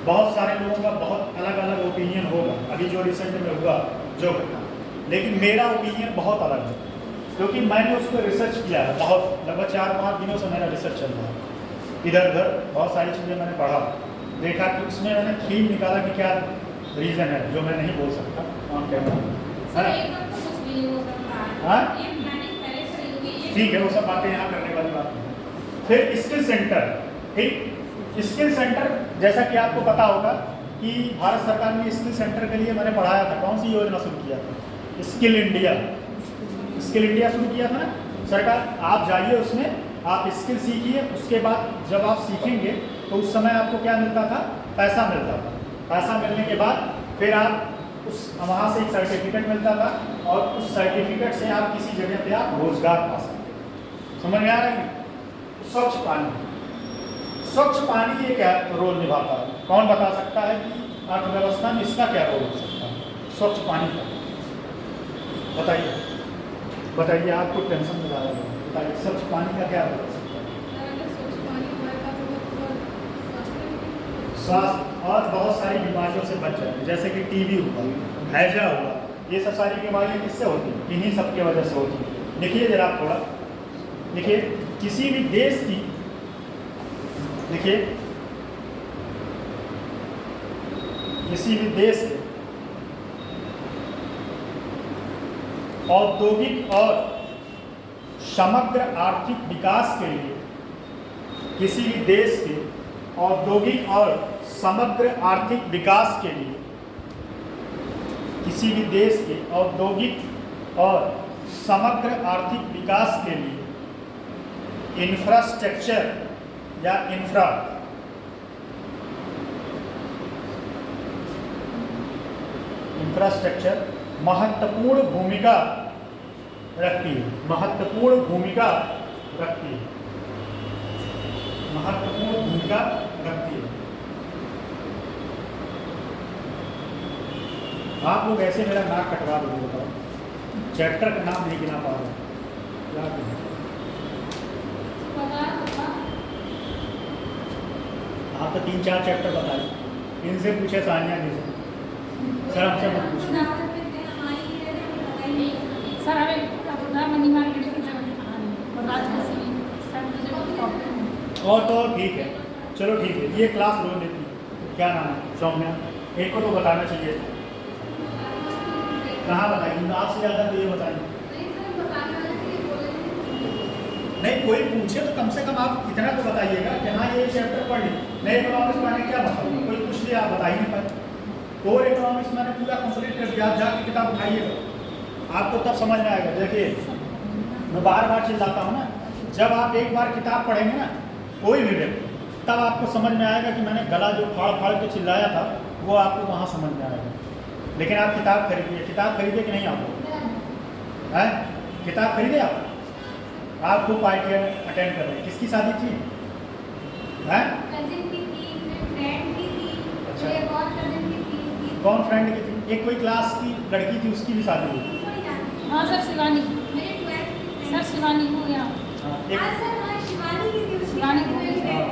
बहुत सारे लोगों का बहुत अलग अलग ओपिनियन होगा, अभी जो रिसेंट में हुआ जो घटना, लेकिन मेरा ओपिनियन बहुत अलग है क्योंकि मैंने उस पर रिसर्च किया है। बहुत लगभग 4-5 दिनों से मेरा रिसर्च चल रहा है, इधर उधर बहुत सारी चीज़ें मैंने पढ़ा, देखा कि उसमें मैंने थीम निकाला कि क्या रीज़न है जो मैं नहीं बोल सकता ऑन कैमरा। सर एक बार तो कुछ भी हो सकता है। हाँ? ये प्लानिंग पहले से ही होगी, ये ठीक है, वो सब बातें यहाँ करने वाली बात नहीं है। फिर स्किल सेंटर, ठीक, स्किल सेंटर जैसा कि आपको पता होगा कि भारत सरकार ने स्किल सेंटर के लिए मैंने पढ़ाया था, कौन सी योजना शुरू किया था, स्किल इंडिया शुरू किया था ना सरकार। आप जाइए उसमें, आप स्किल सीखिए, उसके बाद जब आप सीखेंगे तो उस समय आपको क्या मिलता था, पैसा मिलता था। पैसा मिलने के बाद फिर आप उस वहाँ से एक सर्टिफिकेट मिलता था और उस सर्टिफिकेट से आप किसी जगह पे आप रोजगार पा सकते। समझ में आ रहा है? स्वच्छ पानी ये क्या रोल निभाता है, कौन बता सकता है कि अर्थव्यवस्था में इसका क्या रोल हो सकता है, स्वच्छ पानी का? बताइए, आपको टेंशन में ज़्यादा है, बताइए स्वच्छ पानी का क्या रोल हो सकता है? अगर स्वच्छ पानी हमारे पास होगा तो स्वास्थ्य और बहुत सारी बीमारियों से बच जाए, जैसे कि टीबी हुआ, हैजा हुआ, ये सब सारी बीमारियाँ किससे होती हैं? इन्हीं सब की वजह से होती हैं। लिखिए जरा आप थोड़ा, देखिए किसी भी देश की, देखिए किसी भी देश के औद्योगिक और समग्र आर्थिक विकास के लिए, किसी भी देश के औद्योगिक और समग्र आर्थिक विकास के लिए, किसी भी देश के औद्योगिक और समग्र आर्थिक विकास के लिए इंफ्रास्ट्रक्चर या इंफ्रास्ट्रक्चर महत्वपूर्ण भूमिका रखती है, महत्वपूर्ण भूमिका रखती है। आप लोग ऐसे मेरा नाक कटवा दोगे, बताओ, चैप्टर का नाम नहीं गिना पा रहे क्या करें? पता होगा। आप तो 3-4 चैप्टर बताए, इनसे पूछे सानिया जी से, सर हमसे मत पूछिए। सर हमें अपना मनी मार्केट की जरूरत और राजनीति सर मुझे प्रॉब्लम है। और तो और ठीक है, चलो ठीक है, ये क्लास लो लेती है, क्या नाम है, सौम्या, एक को तो बताना चाहिए। कहाँ बताइए, आपसे ज़्यादा तो ये बताइए। नहीं, कोई पूछे तो कम से कम आप इतना तो बताइएगा कि हाँ ये चैप्टर पढ़ ली। नहीं इकोनॉमिक्स मैंने क्या मतलब, कोई पूछ लिया आप बता ही नहीं पाए। और इकोनॉमिक्स मैंने पूरा कंप्लीट कर दिया, आप जाके किताब उठाइएगा, आपको तब समझ में आएगा। देखिए मैं बार बार चिल्लाता हूँ ना, जब आप एक बार किताब पढ़ेंगे ना कोई भी व्यक्ति, तब आपको समझ में आएगा कि मैंने गला जो फाड़ फाड़ के चिल्लाया था वो आपको वहाँ समझ में आएगा। लेकिन आप किताब खरीदिए, किताब खरीदे कि नहीं आप लोग हैं? किताब खरीदे आप खूब पार्टी अटेंड कर रहे हैं। किसकी शादी थी? हैं? कजिन की थी, फ्रेंड की थी, अच्छा। एक और कजिन की थी। कौन फ्रेंड की थी? एक कोई क्लास की लड़की थी, उसकी भी शादी हुई। कोई जानती हाँ सर शिवानी, मेरे 12th की सर शिवानी हो गया। हाँ, हाँ सर, हाँ शिवानी की थी, उसकी शिवानी शादी को हुई है। हाँ,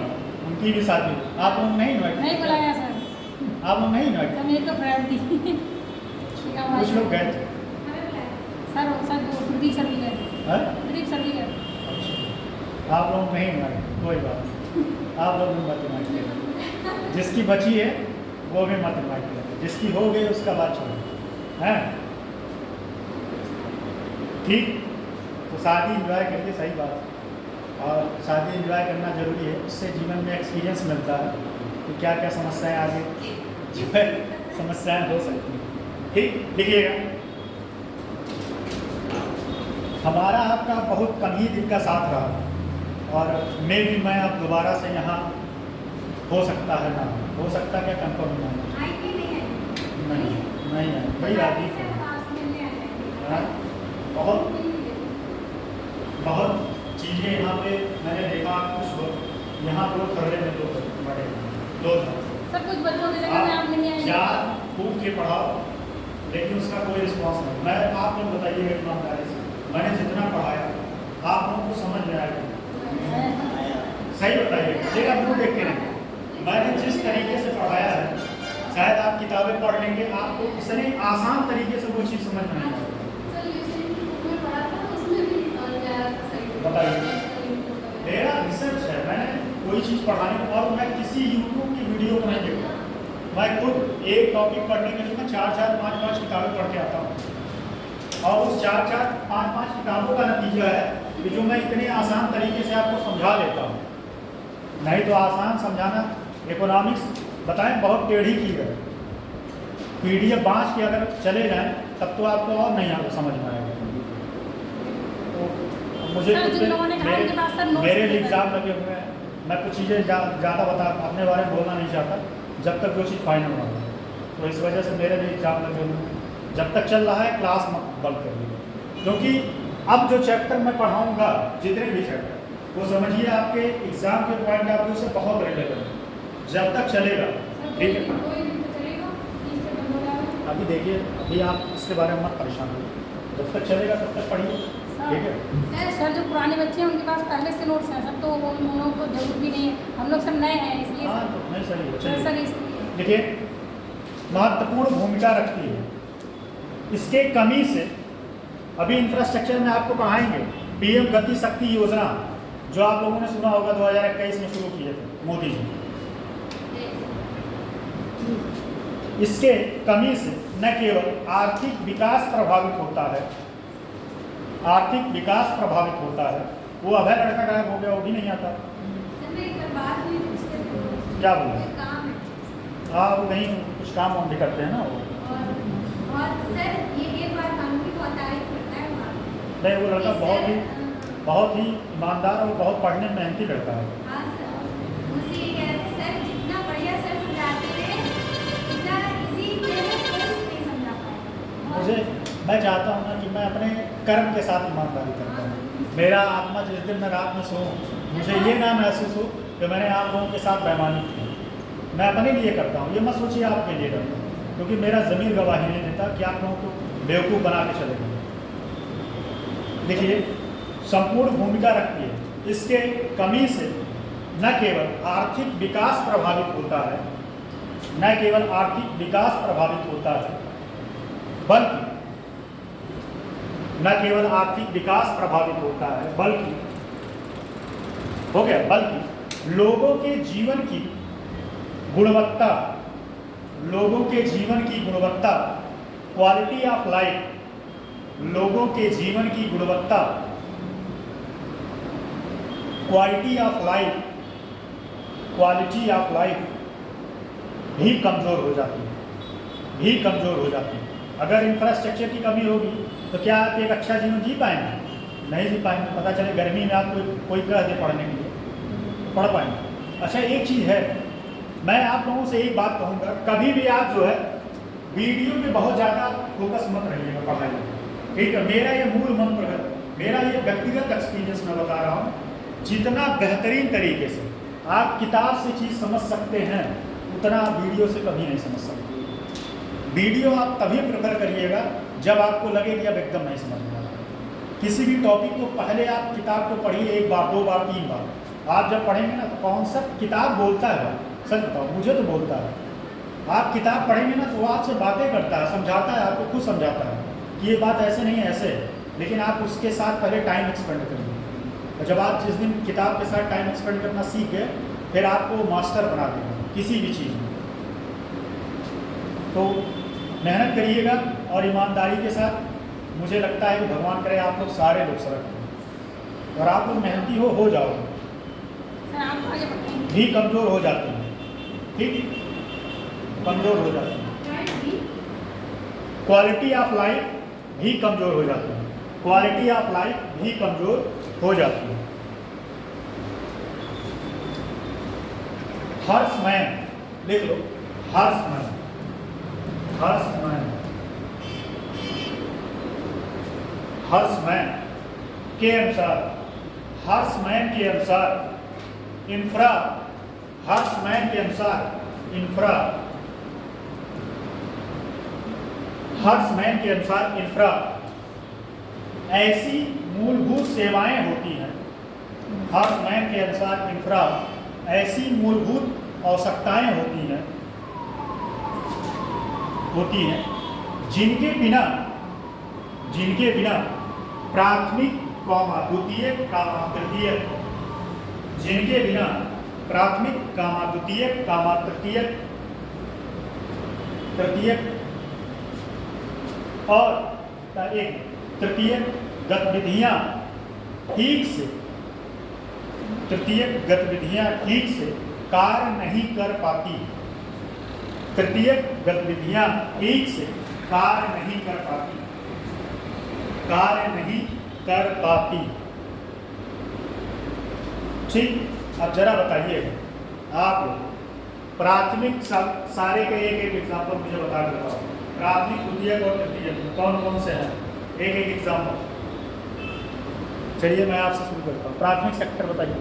उनकी भी शादी हुई। आप लोग नहीं इन्वाइट? नहीं बुलाया सर, आप लोग नहीं इन्वाइट? तो मेरी तो फ्रेंड थी। कुछ लोग गए थे। हमें बुलाया। सर वो प्रदीप सर भी गए, हैं? प्रदीप सर भी गए। आप लोग नहीं इन्वाइट, कोई बात नहीं, आप लोग भी मत इन्वाइट करें। जिसकी बची है वो भी मत इन्वाइट करें, जिसकी हो गई उसका बात छोड़ो, हैं? ठीक, तो शादी एंजॉय करिए, सही बात। और शादी एंजॉय करना जरूरी है, उससे जीवन में एक्सपीरियंस मिलता है। कि क्या क्या समस्याएं आगे जो है समस्याएं हो सकती हैं। ठीक, लिखिएगा। हमारा आपका बहुत कम ही दिन का साथ रहा और मैं अब दोबारा से यहाँ हो सकता है ना, हो सकता क्या कंफर्म ना हो। आई कि नहीं है? नहीं है भाई, राजी से आपसे मिलने आ जाएंगे। हाँ, बहुत बहुत चीज़ें यहाँ पे मैंने देखा। कुछ लोग यहाँ 2 थर्डे में 2 बड़े 2 था। सब कुछ बच्चों की जगह में आप नहीं आएंगे। चार खूब के पढ़ाओ लेकिन उसका कोई रिस्पॉन्स नहीं। मैं आप लोग बताइएगा ईमानदारी से, मैंने जितना पढ़ाया आप लोगों को समझ में आएगा? सही बताइएगा, देखा मुँह देख के नहीं। मैंने जिस तरीके से पढ़ाया है शायद आप किताबें पढ़ लेंगे, आपको इतने आसान तरीके से वो चीज़ समझ में नहीं आएगी। बताइए, मेरा रिसर्च है, मैंने कोई चीज़ पढ़ाने को और मैं किसी यूट्यूब की वीडियो को नहीं देखता। मैं खुद एक टॉपिक पढ़ने के लिए मैं 4-4, 5-5 किताबें पढ़ के आता हूँ और उस 4-4, 5-5 किताबों का नतीजा है कि जो मैं इतने आसान तरीके से आपको समझा लेता हूँ। नहीं तो आसान समझाना, इकोनॉमिक्स बताएं बहुत टेढ़ी की है, PDF बाँच के अगर चले जाएं तब तो आपको और नहीं आपको समझ में आएगा। तो मुझे मेरे एग्ज़ाम लगे हुए हैं, मैं कुछ चीज़ें ज़्यादा बता अपने बारे में बोलना नहीं चाहता जब तक वो चीज़ फाइनल ना हो। तो इस वजह से मेरे भी एग्ज़ाम लगे हुए हैं। जब तक चल रहा है क्लास मत बंद करिए, क्योंकि अब जो चैप्टर मैं पढ़ाऊँगा, जितने भी चैप्टर, वो समझिए आपके एग्ज़ाम के पॉइंट ऑफ व्यू से बहुत रिलेटेड है। जब तक चलेगा, ठीक है। अभी देखिए, अभी आप इसके बारे में मत परेशान हो, जब तक चलेगा तब तक पढ़िए, ठीक है। सर जो पुराने बच्चे हैं उनके पास पहले से नोट्स हैं सब, तो उन लोगों को जरूरत भी नहीं है, हम लोग सब नए हैं इसलिए। हाँ तो नहीं, सही है, सर चलिए। इसलिए देखिए, महत्वपूर्ण भूमिका रखती है। इसके कमी से अभी इंफ्रास्ट्रक्चर में आपको पढ़ाएंगे PM गति शक्ति योजना, जो आप लोगों ने सुना होगा 2021 में शुरू किए थे मोदी जी। इसके कमी से न केवल आर्थिक विकास प्रभावित होता है, आर्थिक विकास प्रभावित होता है। वो अभय लड़का गायब हो गया, वो भी नहीं आता। क्या बोला? हाँ, वो नहीं, कुछ काम हम भी करते हैं ना वो। और सर ये एक बात मानूंगी, बहुत तारीफ करता है वहाँ। नहीं, वो लड़का बहुत ही ईमानदार और बहुत पढ़ने में मेहनती लड़का है। हाँ सर, मुझे ये कह रहे थे सर जितना बढ़िया सर समझाते थे उतना इसी में कोई नहीं समझा पाया। मैं चाहता हूँ ना कि मैं अपने कर्म के साथ ईमानदारी करता हूँ। मेरा आत्मा जिस दिन मैं रात में सोऊं, मुझे ये ना महसूस हो कि मैंने आप लोगों के साथ बेईमानी की। मैं अपने लिए करता हूँ, ये मत सोचिए आपके लिए करता हूँ, क्योंकि मेरा ज़मीर गवाही नहीं देता कि आप लोगों को बेवकूफ़ बना के चले गए। देखिए, संपूर्ण भूमिका रखती है। इसके कमी से न केवल आर्थिक विकास प्रभावित होता है, न केवल आर्थिक विकास प्रभावित होता है, बल्कि न केवल आर्थिक विकास प्रभावित होता है बल्कि हो गया, बल्कि लोगों के जीवन की गुणवत्ता, लोगों के जीवन की गुणवत्ता, क्वालिटी ऑफ लाइफ, लोगों के जीवन की गुणवत्ता, quality of life, quality of life भी कमज़ोर हो जाती है, भी कमज़ोर हो जाती है। अगर इंफ्रास्ट्रक्चर की कमी होगी तो क्या आप एक अच्छा जीवन जी पाएंगे? नहीं जी पाएंगे। पता चले गर्मी में आपको कोई कह दे पढ़ने के लिए, पढ़ पाएंगे? अच्छा, एक चीज़ है, मैं आप लोगों से एक बात कहूँगा, कभी भी आप जो है वीडियो में बहुत ज़्यादा फोकस मत रहिएगा पढ़ाई में, ठीक है। मेरा ये मूल मंत्र है, मेरा ये व्यक्तिगत एक्सपीरियंस मैं बता रहा हूँ। जितना बेहतरीन तरीके से आप किताब से चीज़ समझ सकते हैं, उतना आप वीडियो से कभी नहीं समझ सकते। वीडियो आप तभी प्रेफर करिएगा जब आपको लगे कि अब एकदम नहीं समझ में आ रहा। किसी भी टॉपिक को पहले आप किताब को पढ़िए 1 बार, 2 बार, 3 बार। आप जब पढ़ेंगे ना तो कॉन्सेप्ट किताब बोलता है, सच बताओ, मुझे तो बोलता है। आप किताब पढ़ेंगे ना तो वो आपसे बातें करता है, समझाता है, आपको खुद समझाता है कि ये बात ऐसे नहीं है, ऐसे है। लेकिन आप उसके साथ पहले टाइम एक्सपेंड करिए, और जब आप जिस दिन किताब के साथ टाइम एक्सपेंड करना सीख गए, फिर आपको मास्टर बना देगा किसी भी चीज़ में। तो मेहनत करिएगा और ईमानदारी के साथ। मुझे लगता है कि भगवान करे आप लोग सारे लोग सड़क हो, और आप लोग मेहनती हो जाओगे, सर आप आगे बढ़ेंगे। भी कमज़ोर हो जाते हैं, ठीक, कमज़ोर हो जाती है। Right, B. Quality of life भी कमज़ोर हो जाती है, क्वालिटी ऑफ लाइफ भी कमज़ोर हो जाती है। हर्षमैन लिख लो, हर्षमैन, हर्षमैन, हर्षमैन के अनुसार, हर्षमैन के अनुसार इंफ्रा, हर्षमैन के अनुसार इंफ्रा, हर्षमैन के अनुसार इंफ्रा ऐसी मूलभूत सेवाएं होती हैं, हर्षमैन के अनुसार इंफ्रा ऐसी मूलभूत आवश्यकताएं होती हैं जिनके बिना प्राथमिक कॉमा द्वितीयक कॉमा तृतीयक, जिनके बिना प्राथमिक कॉमा द्वितीयक कॉमा तृतीयक और एक तृतीयक गतिविधियां ठीक से, तृतीयक गतिविधियां ठीक से कार्य नहीं कर पाती, तृतीयक गतिविधियां ठीक से कार्य नहीं कर पाती, कार्य नहीं कर पाती। ठीक, अब जरा बताइए आप प्राथमिक सारे के एक एग्जाम्पल मुझे बता देता हूँ। प्राथमिक, द्वितीयक और तृतीयक कौन कौन से हैं, एक एग्जाम्पल। चलिए मैं आपसे शुरू करता हूँ। प्राथमिक सेक्टर बताइए।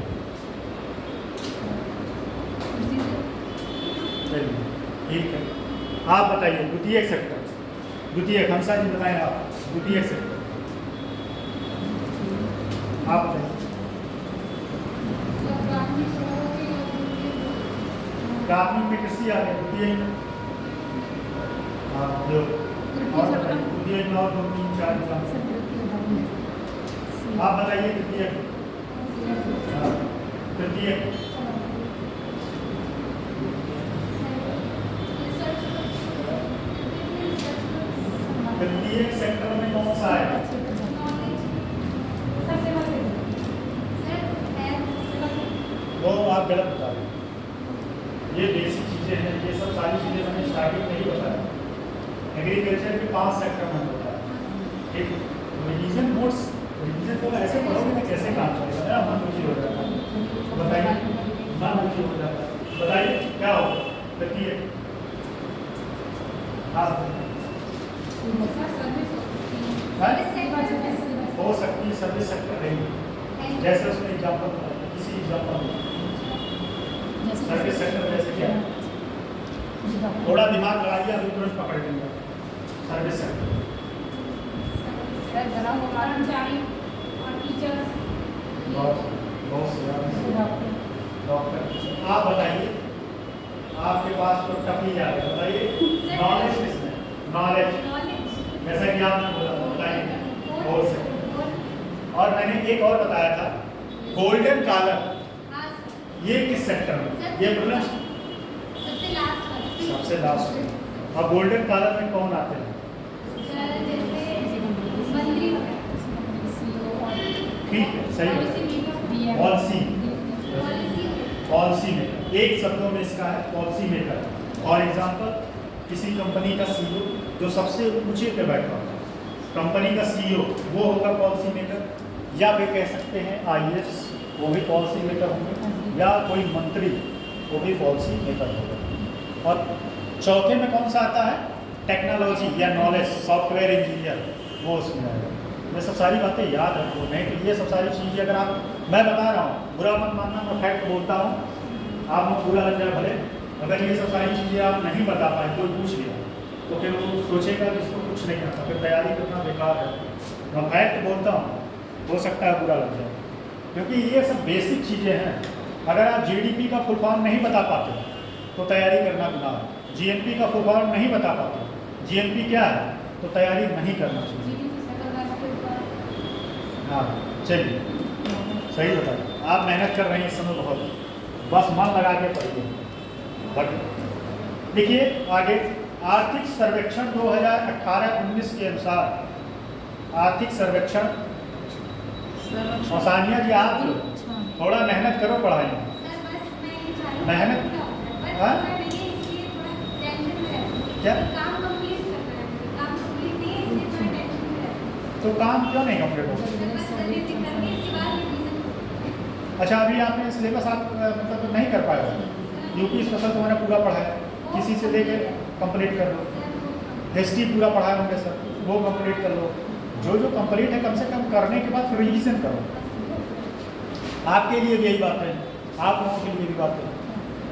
चलिए ठीक है, आप बताइए द्वितीयक सेक्टर। द्वितीयक हंसा जी बताएं आप, द्वितीयक सेक्टर आप बताइए। प्राथमिक में कृषि आ गया, द्वितीयक आप जो और बताइए, द्वितीयक में और 2 3 4 आप बताइए। तृतीयक, तृतीयक तृतीयक सेक्टर में कौन सा है? वो आप गलत बता रहे हैं। ये बेसिक चीज़ें हैं, ये सब सारी चीज़ें मैंने स्टार्टिंग में ही बताया। एग्रीकल्चर के 5 सेक्टर में होता है। एक रिवीजन नोट्स, रिवीजन तो ऐसे पढ़ोगे ना कैसे काम चलेगा, मेरा मन दुखी हो जाता है। बताइए, मन दुखी हो जाता है। बताइए क्या होगा? तृतीयक हो सकती है, सर्विस सेक्टर नहीं, जैसे उसमें एग्जाम्पल बताइए, किसी एग्जाम्पल सर्विस सेक्टर जैसे क्या, थोड़ा दिमाग लगाइए, अभी तुरंत पकड़ लेंगे। सर्विस सेक्टर कर्मचारी और टीचर्स, डॉक्टर। आप बताइए, आपके पास तो टपी आ गया, बताइए नॉलेज किसमें? नॉलेज, जैसा कि आपने बोला, बताइए। और मैंने एक और बताया था, गोल्डन कॉलर, ये किस सेक्टर में? ये मतलब सबसे लास्ट में। और गोल्डन कॉलर में कौन आते हैं? ठीक है, सही है। पॉलिसी, पॉलिसी मेकर, एक शब्दों में इसका है पॉलिसी मेकर। और एग्जांपल, किसी कंपनी का सीईओ जो सबसे ऊंचे पे बैठा होगा, कंपनी का सीईओ वो होगा पॉलिसी मेकर, या फिर कह सकते हैं आईएएस, वो भी पॉलिसी मेकर होंगे, या कोई मंत्री, वो भी पॉलिसी मेकर होगा। और चौथे में कौन सा आता है? टेक्नोलॉजी या नॉलेज, सॉफ्टवेयर इंजीनियर, वो उसमें आएगा। ये सब सारी बातें याद रखो, नहीं तो ये सब सारी चीज़ें अगर आप, मैं बता रहा हूँ, बुरा मत मानना, मैं फैक्ट बोलता हूँ, आप लोग बुरा लग जाए भले, अगर ये सब सारी चीज़ें आप नहीं बता पाए, कोई पूछ लिया तो फिर वो सोचेगा कि इसको कुछ नहीं आता, फिर तैयारी करना बेकार है। मैं फैक्ट बोलता हूँ, हो सकता है बुरा लग जाए, क्योंकि ये सब बेसिक चीज़ें हैं। अगर आप जीडीपी का फुल फॉर्म नहीं बता पाते तो तैयारी करना गुनाह है। जीएनपी का फुल फॉर्म नहीं बता पाते, जीएनपी क्या है, तो तैयारी नहीं करना चाहिए। हाँ चलिए, सही बताइए, आप मेहनत कर रहे हैं इस समय बहुत, बस मन लगा के पढ़िए। बट देखिए आगे, आर्थिक सर्वेक्षण 2018-19 के अनुसार, आर्थिक सर्वेक्षण, और सानिया जी आप थोड़ा मेहनत करो पढ़ाई में, मेहनत, हाँ क्या? काम कंप्लीट करना है, काम कंप्लीट नहीं है इसलिए थोड़ा टेंशन में रहता है। तो काम क्यों नहीं कंप्लीट हो? बस करके इसके बाद रिवीजन। अच्छा, अभी आपने सिलेबस आप मतलब नहीं कर पाए हो? यूपी स्पेशल तो मैंने पूरा पढ़ा है, किसी से लेके कंप्लीट कर लो। हिस्ट्री पूरा पढ़ा है होंगे सर, वो कंप्लीट कर लो। जो जो कंप्लीट है कम से कम करने के बाद फिर रिवीजन करो। आपके लिए भी यही बात है, आप लोगों के लिए भी बात है।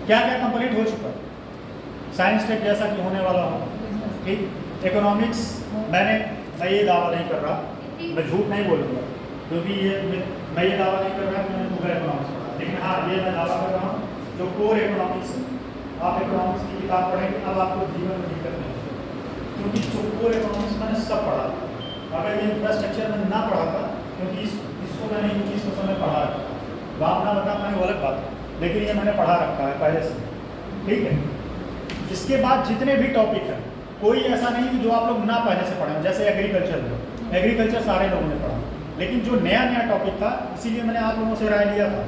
क्या क्या कंप्लीट हो चुका? साइंस टेक जैसा कि होने वाला हो, ठीक। इकोनॉमिक्स मैं ये दावा नहीं कर रहा, मैं झूठ नहीं बोलूँगा, क्योंकि मैं ये दावा नहीं कर रहा कि मैंने पूरा इकोनॉमिक्स पढ़ा, लेकिन हाँ ये मैं दावा कर रहा हूँ जो कोर इकोनॉमिक्स है, आप इकोनॉमिक्स की किताब पढ़ेंगे अब आपको जीवन में दिक्कत नहीं होगी, क्योंकि जो कोर इकोनॉमिक्स मैंने सब पढ़ा था। अगर ये इंफ्रास्ट्रक्चर में ना पढ़ा था, क्योंकि इसको मैंने 21 में पढ़ा है, बाप ना बता पाए वो अलग बात है, लेकिन ये मैंने पढ़ा रखा है पहले से, ठीक है। इसके बाद जितने भी टॉपिक हैं, कोई ऐसा नहीं कि जो आप लोग ना पहले से पढ़े, जैसे एग्रीकल्चर हो, एग्रीकल्चर सारे लोगों ने पढ़ा, लेकिन जो नया टॉपिक था, इसीलिए मैंने आप लोगों से राय लिया था,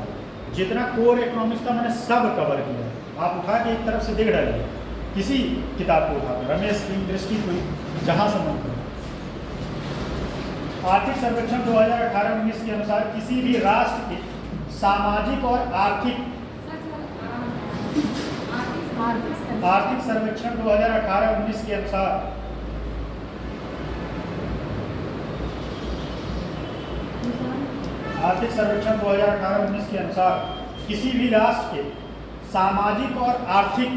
जितना कोर इकोनॉमिक्स था मैंने सब कवर किया है। आप उठा के एक तरफ से देख डालिए, किसी किताब को उठा कर, रमेश की दृष्टि कोई जहाँ से मन करो। आर्थिक सर्वेक्षण 2018-19 के अनुसार किसी भी राष्ट्र के सामाजिक और आर्थिक सर्वेक्षण 2018-19 के अनुसार आर्थिक सर्वेक्षण 2018-19 के अनुसार किसी भी राष्ट्र के सामाजिक और आर्थिक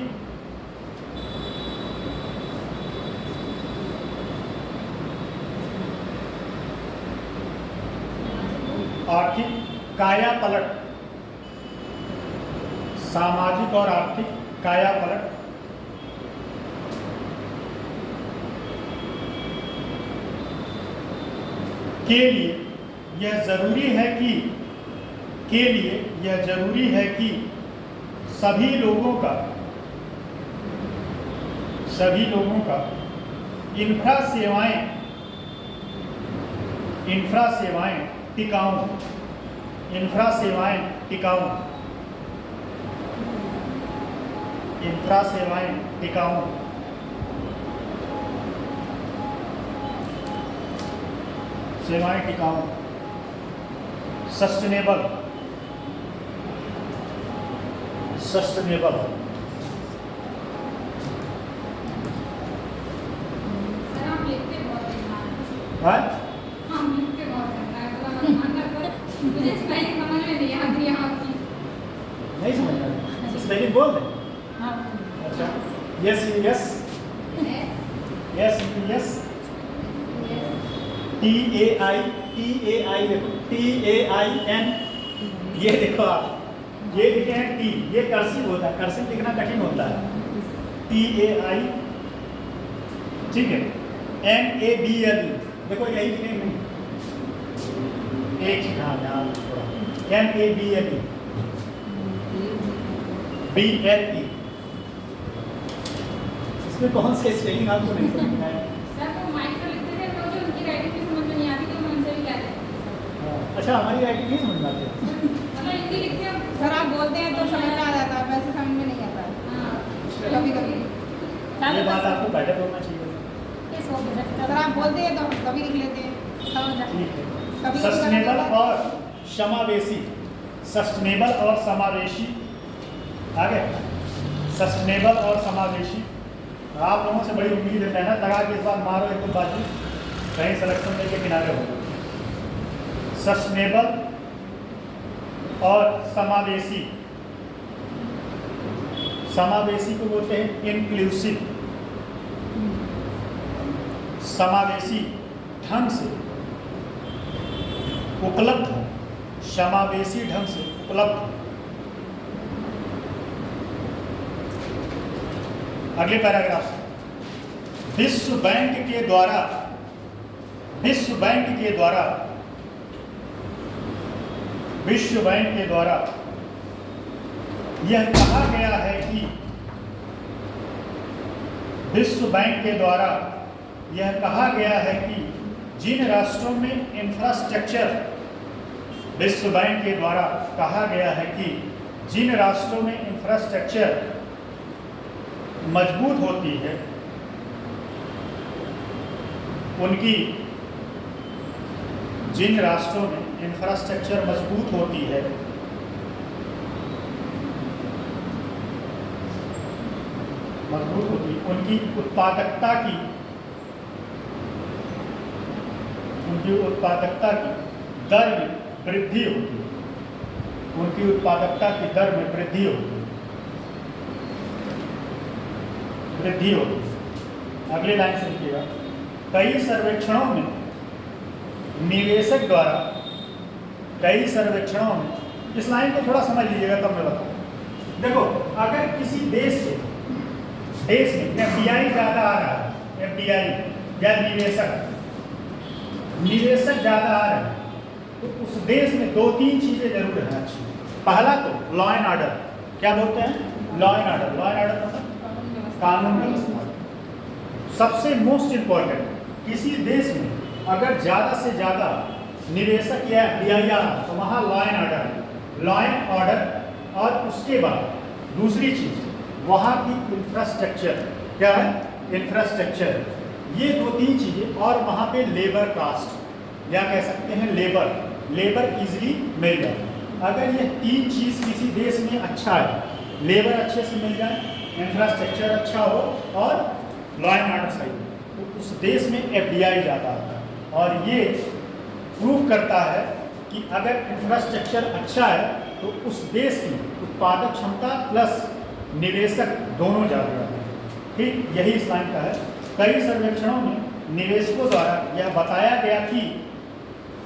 काया पलट, सामाजिक और आर्थिक काया पलट के लिए यह जरूरी है कि सभी लोगों का इंफ्रा सेवाएं टिकाऊ सस्टेनेबल नहीं समझ स्पेलिंग बोल दे। अच्छा, यस यस TAIN, ये देखो आप, ये लिखे हैं टी, ये कर्सिव होता है, कर्सिव लिखना कठिन होता है, TAI, ठीक है। NABL, देखो यही लिखे नहीं, एक ध्यान थोड़ा, NABLE BLE, इसमें कौन से स्पेलिंग आपको नहीं समझ में आया? अच्छा, हमारी राइटिंग नहीं समझ में आती है। सर आप बोलते हैं तो समझ में आ जाता है, वैसे समझ में नहीं आता कभी कभी। ये बात आपको बेटर बोलना चाहिए। सर आप बोलते हैं तो कभी लिख लेते हैं, ठीक है। सस्टेनेबल और समावेशी, आगे सस्टेनेबल और समावेशी। आप लोगों से बड़ी उम्मीद है, मेहनत लगा के इस बार मारो एक दो बाजी, कहीं सिलेक्शन लेके किनारे हो। सस्टेनेबल और समावेशी को बोलते हैं इंक्लूसिव, समावेशी ढंग से उपलब्ध हो, समावेशी ढंग से उपलब्ध। अगले पैराग्राफ, विश्व बैंक के द्वारा यह कहा गया है कि जिन राष्ट्रों में इंफ्रास्ट्रक्चर मजबूत होती है उनकी जिन राष्ट्रों में इंफ्रास्ट्रक्चर मजबूत होती है, उनकी उत्पादकता की दर में वृद्धि होती है। उनकी उत्पादकता की दर में वृद्धि होती है। अगली लाइन से लिखिएगा। कई सर्वेक्षणों में निवेशक द्वारा, इस लाइन को थोड़ा समझ लीजिएगा तब मैं बताऊँ। देखो, अगर किसी देश में FDI ज़्यादा आ रहा है, FDI या निवेशक ज़्यादा आ रहा है, तो उस देश में 2-3 चीज़ें जरूर रहना चाहिए। पहला तो लॉ एंड ऑर्डर। क्या बोलते हैं? लॉ एंड ऑर्डर मतलब कानून व्यवस्था। सबसे मोस्ट इम्पोर्टेंट, किसी देश में अगर ज़्यादा से ज़्यादा निवेशक या FDI आ रहा तो वहाँ लॉ एंड ऑर्डर, और उसके बाद दूसरी चीज़ वहाँ की इंफ्रास्ट्रक्चर। क्या है? इंफ्रास्ट्रक्चर। ये 2-3 चीज़ें, और वहाँ पे लेबर कास्ट, या कह सकते हैं लेबर इजीली मिल जाए। अगर ये 3 चीज़ किसी देश में अच्छा है, लेबर अच्छे से मिल जाए, इंफ्रास्ट्रक्चर अच्छा हो और लॉ एंड ऑर्डर सही, तो उस देश में FDI ज़्यादा आता है। और ये प्रूव करता है कि अगर इंफ्रास्ट्रक्चर अच्छा है तो उस देश की उत्पादक क्षमता प्लस निवेशक दोनों ज़्यादा हैं। ठीक यही इस लाइन का है। कई सर्वेक्षणों में निवेशकों द्वारा यह बताया गया कि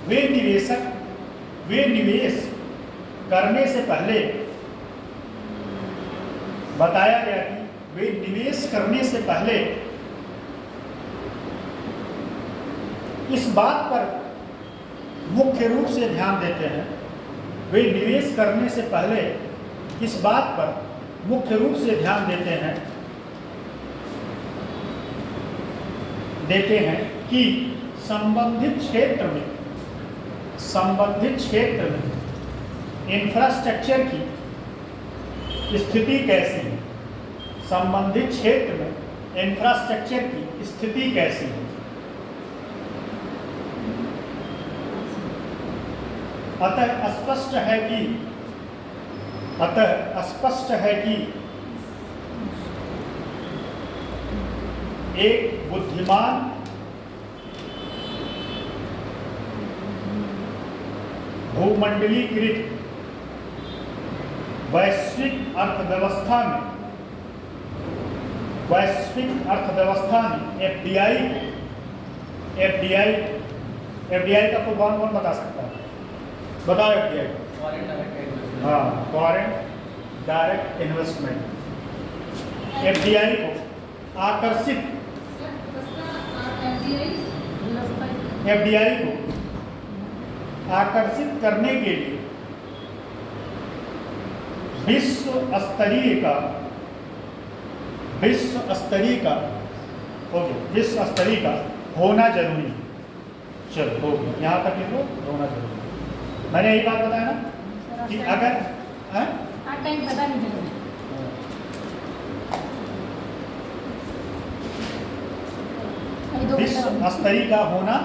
वे निवेश करने से पहले इस बात पर मुख्य रूप से ध्यान देते हैं, कि संबंधित क्षेत्र में इंफ्रास्ट्रक्चर की स्थिति कैसी है। संबंधित क्षेत्र में इंफ्रास्ट्रक्चर की स्थिति कैसी है। अतः स्पष्ट है कि एक बुद्धिमान भूमंडलीकृत वैश्विक अर्थव्यवस्था में FDI का फुल फॉर्म कौन बता सकता है? बताओ FDI। हाँ, फॉरेन डायरेक्ट इन्वेस्टमेंट। FDI को आकर्षित करने के लिए विश्व स्तरीय का होना जरूरी है। चलो हो गया, यहाँ तक लिखो, होना जरूरी है। मैंने यही बात बताया ना कि अगर टाइम पता नहीं चला। विश्व स्तरीय का होना